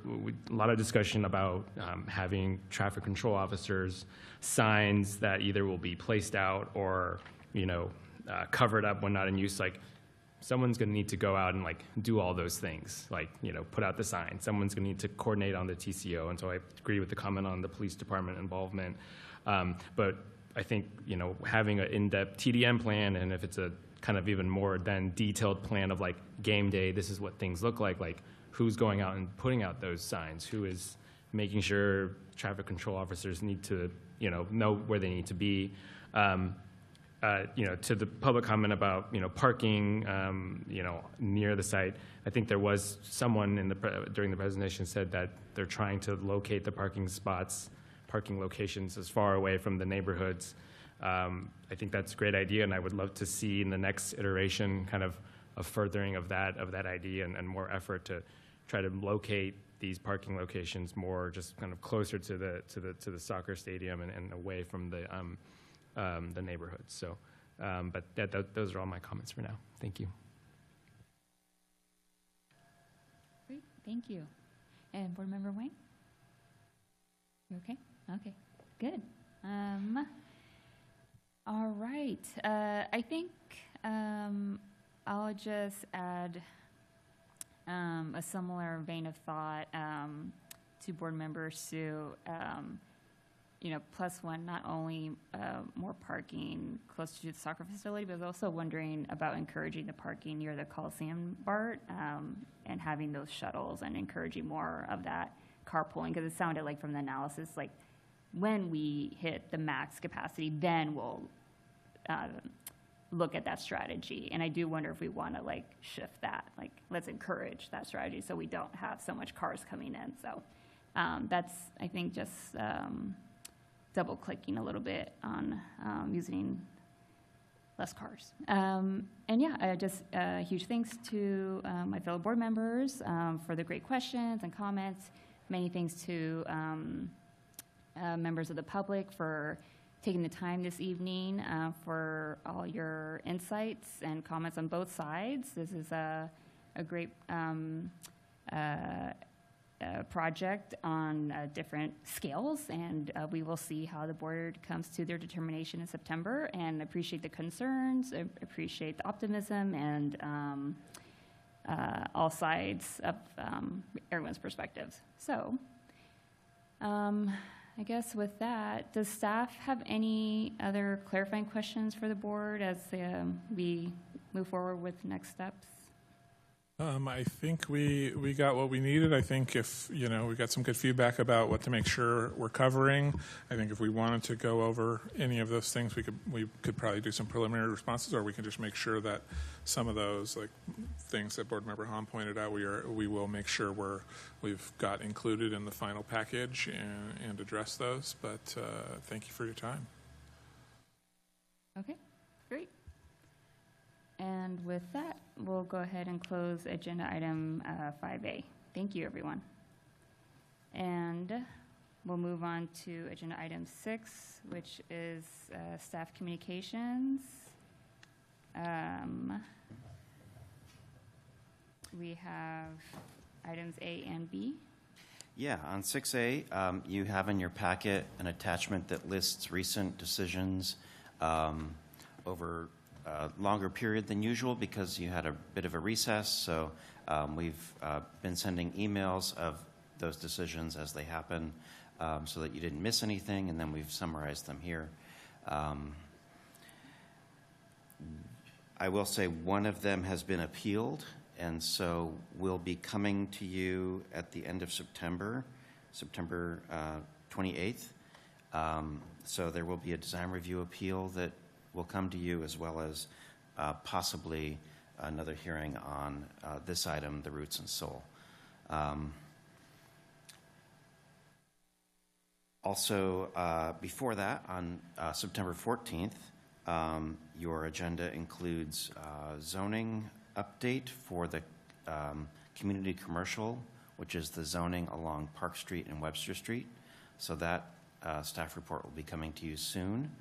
lot of discussion about having traffic control officers, signs that either will be placed out or covered up when not in use. Like, someone's going to need to go out and do all those things, put out the sign. Someone's going to need to coordinate on the TCO, and so I agree with the comment on the police department involvement. But I think having an in-depth TDM plan, and if it's a kind of even more than detailed plan of like game day, this is what things look like who's going out and putting out those signs, who is making sure traffic control officers need to, know where they need to be. To the public comment about, parking, near the site, I think there was someone during the presentation said that they're trying to locate the parking locations as far away from the neighborhoods. I think that's a great idea, and I would love to see in the next iteration kind of a furthering of that idea and more effort to try to locate these parking locations more just kind of closer to the soccer stadium and away from the neighborhoods. So, but those are all my comments for now. Thank you. Great, thank you. And Board Member Wang? You okay? Okay, good. All right, I think I'll just add a similar vein of thought to board member Sue. Plus one, not only more parking close to the soccer facility, but I was also wondering about encouraging the parking near the Coliseum, BART, and having those shuttles and encouraging more of that carpooling, because it sounded like from the analysis, like when we hit the max capacity, then we'll look at that strategy. And I do wonder if we want to like shift that, like let's encourage that strategy so we don't have so much cars coming in. So that's, I think, just double clicking a little bit on using less cars. And yeah, just huge thanks to my fellow board members for the great questions and comments. Many thanks to members of the public for taking the time this evening for all your insights and comments on both sides. This is a great project on different scales, and we will see how the board comes to their determination in September, and appreciate the concerns, appreciate the optimism, and all sides of everyone's perspectives. So I guess with that, does staff have any other clarifying questions for the board as we move forward with next steps? I think we got what we needed. I think if, we got some good feedback about what to make sure we're covering. I think if we wanted to go over any of those things, we could probably do some preliminary responses, or we can just make sure that some of those like things that Board Member Hahn pointed out, we will make sure we've got included in the final package and address those. But thank you for your time. Okay, great. And with that, we'll go ahead and close agenda item 5A. Thank you, everyone. And we'll move on to agenda item 6, which is staff communications. We have items A and B. Yeah, on 6A, you have in your packet an attachment that lists recent decisions over a longer period than usual because you had a bit of a recess. So we've been sending emails of those decisions as they happen so that you didn't miss anything, and then we've summarized them here. I will say one of them has been appealed, and so we'll be coming to you at the end of September 28th. So there will be a design review appeal that will come to you, as well as possibly another hearing on this item, the Roots and Soul. Also, before that, on September 14th, your agenda includes zoning update for the community commercial, which is the zoning along Park Street and Webster Street. So that staff report will be coming to you soon.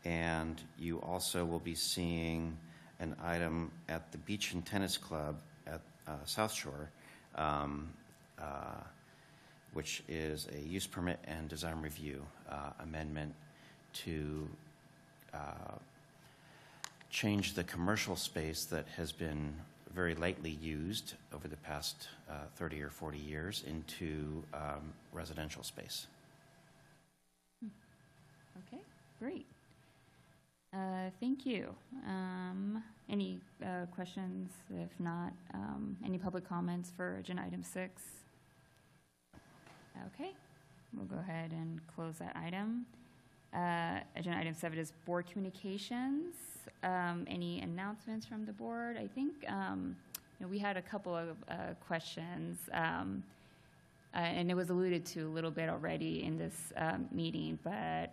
And you also will be seeing an item at the Beach and Tennis Club at South Shore, which is a use permit and design review amendment to change the commercial space that has been very lightly used over the past 30 or 40 years into residential space. Okay, great. Thank you. Any questions? If not, any public comments for agenda item 6? Okay, we'll go ahead and close that item. Agenda item 7 is board communications. Any announcements from the board? I think we had a couple of questions, and it was alluded to a little bit already in this meeting, but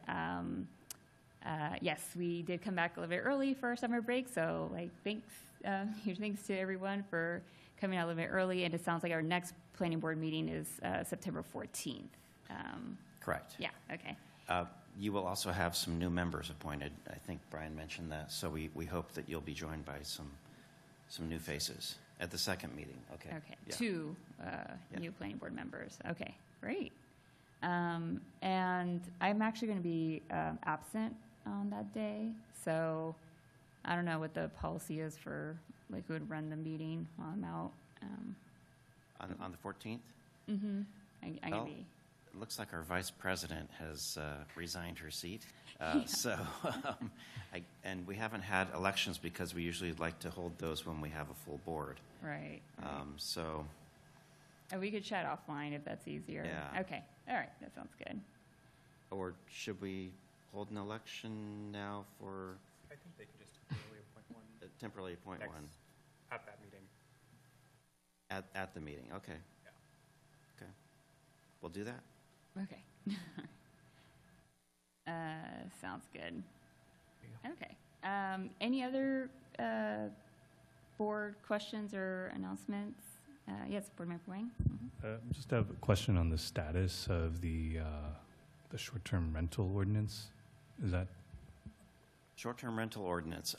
yes, we did come back a little bit early for our summer break, so thanks, huge thanks to everyone for coming out a little bit early, and it sounds like our next planning board meeting is September 14th. Correct. Yeah, okay. You will also have some new members appointed. I think Brian mentioned that, so we hope that you'll be joined by some new faces at the second meeting. Okay. Okay, Yeah. 2 new planning board members. Okay, great. And I'm actually going to be absent on that day, so I don't know what the policy is for who would run the meeting while I'm out. On the 14th? Mm-hmm. I'm Well, going to be. it looks like our vice president has resigned her seat. So, and we haven't had elections because we usually like to hold those when we have a full board. Right. So, And we could chat offline if that's easier. Yeah. Okay, all right, that sounds good. or should we hold an election now for I think they could just temporarily appoint one. temporarily appoint next- one At that meeting. at the meeting? Okay. Yeah. Okay. We'll do that. Okay. Sounds good. Okay. Any other board questions or announcements? Yes, Board Member Wang? Just have a question on the status of the short-term rental ordinance. Is that Short-term rental ordinance.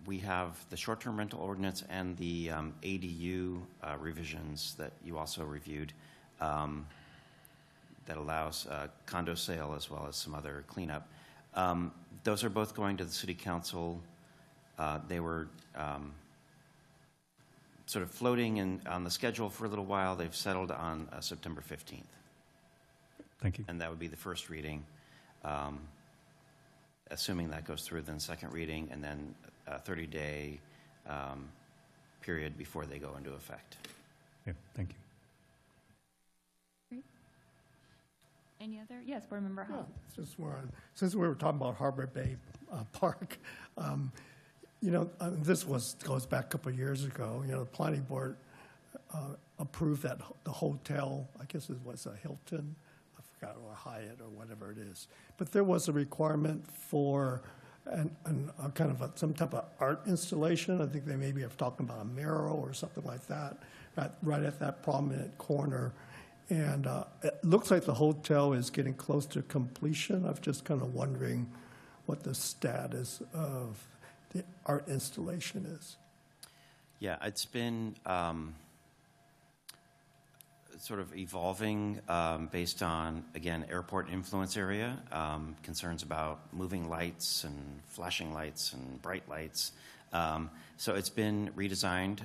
We have the short-term rental ordinance and the ADU revisions that you also reviewed that allows condo sale as well as some other cleanup. Those are both going to the City Council. They were sort of floating on the schedule for a little while. They've settled on September 15th. Thank you. And that would be the first reading. Assuming that goes through, then second reading, and then a 30-day period before they go into effect. Yeah, thank you. Any other? Yes, Board Member Hall. Since we were talking about Harbor Bay Park, this goes back a couple of years ago. The planning board approved that the hotel, I guess it was a Hilton, I forgot, or Hyatt or whatever it is. But there was a requirement for some type of art installation. I think they maybe have talking about a mural or something like that, right at that prominent corner. And it looks like the hotel is getting close to completion. I'm just kind of wondering what the status of the art installation is. Yeah, it's been sort of evolving based on, again, airport influence area, concerns about moving lights and flashing lights and bright lights. So it's been redesigned.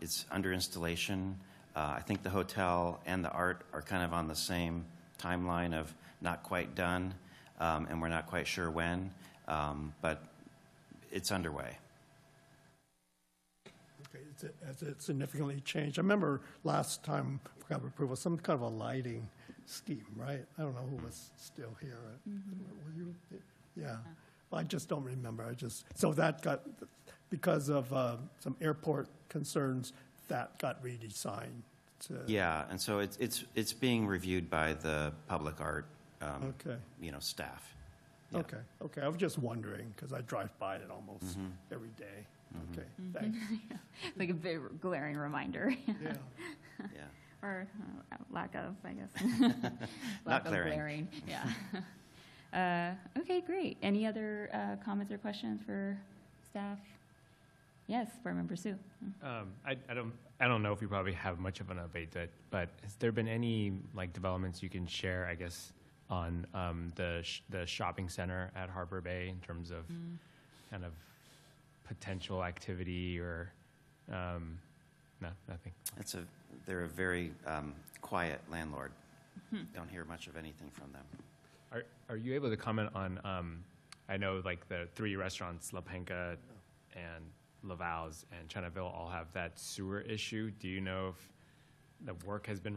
It's under installation. I think the hotel and the art are kind of on the same timeline of not quite done, and we're not quite sure when, but it's underway. Okay, has it significantly changed? I remember last time we got approval, some kind of a lighting scheme, right? I don't know who was still here. Were you? Yeah. I just don't remember. So that got, because of some airport concerns, that got redesigned. Yeah, and so it's being reviewed by the public art, Okay. Staff. Yeah. Okay. I was just wondering because I drive by it almost every day. Okay, thanks. Like a big glaring reminder. Yeah. Yeah. Or lack of, I guess. Not glaring. Yeah. Okay, great. Any other comments or questions for staff? Yes, Board Member Sue. I don't know if you probably have much of an update, but has there been any developments you can share, I guess, on the shopping center at Harbor Bay in terms of kind of potential activity or no, nothing? They're a very quiet landlord. Don't hear much of anything from them. Are you able to comment on I know like the 3 restaurants, La Penca and Laval's and Chenaville all have that sewer issue. Do you know if the work has been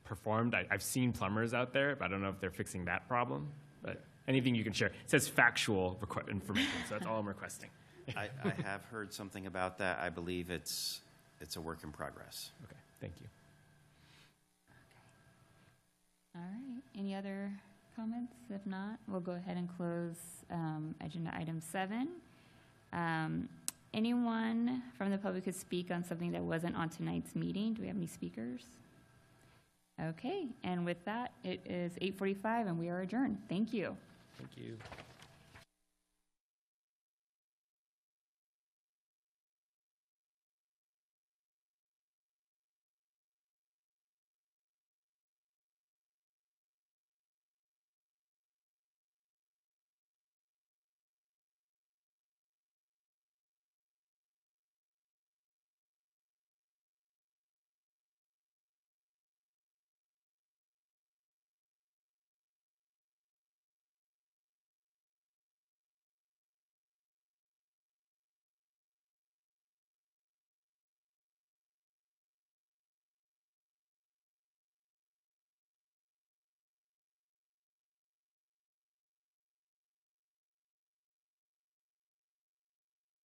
performed? I've seen plumbers out there, but I don't know if they're fixing that problem. But anything you can share. It says factual information, so that's all I'm requesting. I have heard something about that. I believe it's a work in progress. Okay, thank you. All right, any other comments? If not, we'll go ahead and close agenda item 7. Anyone from the public could speak on something that wasn't on tonight's meeting? Do we have any speakers? Okay, and with that, it is 8:45 and we are adjourned. Thank you. Thank you.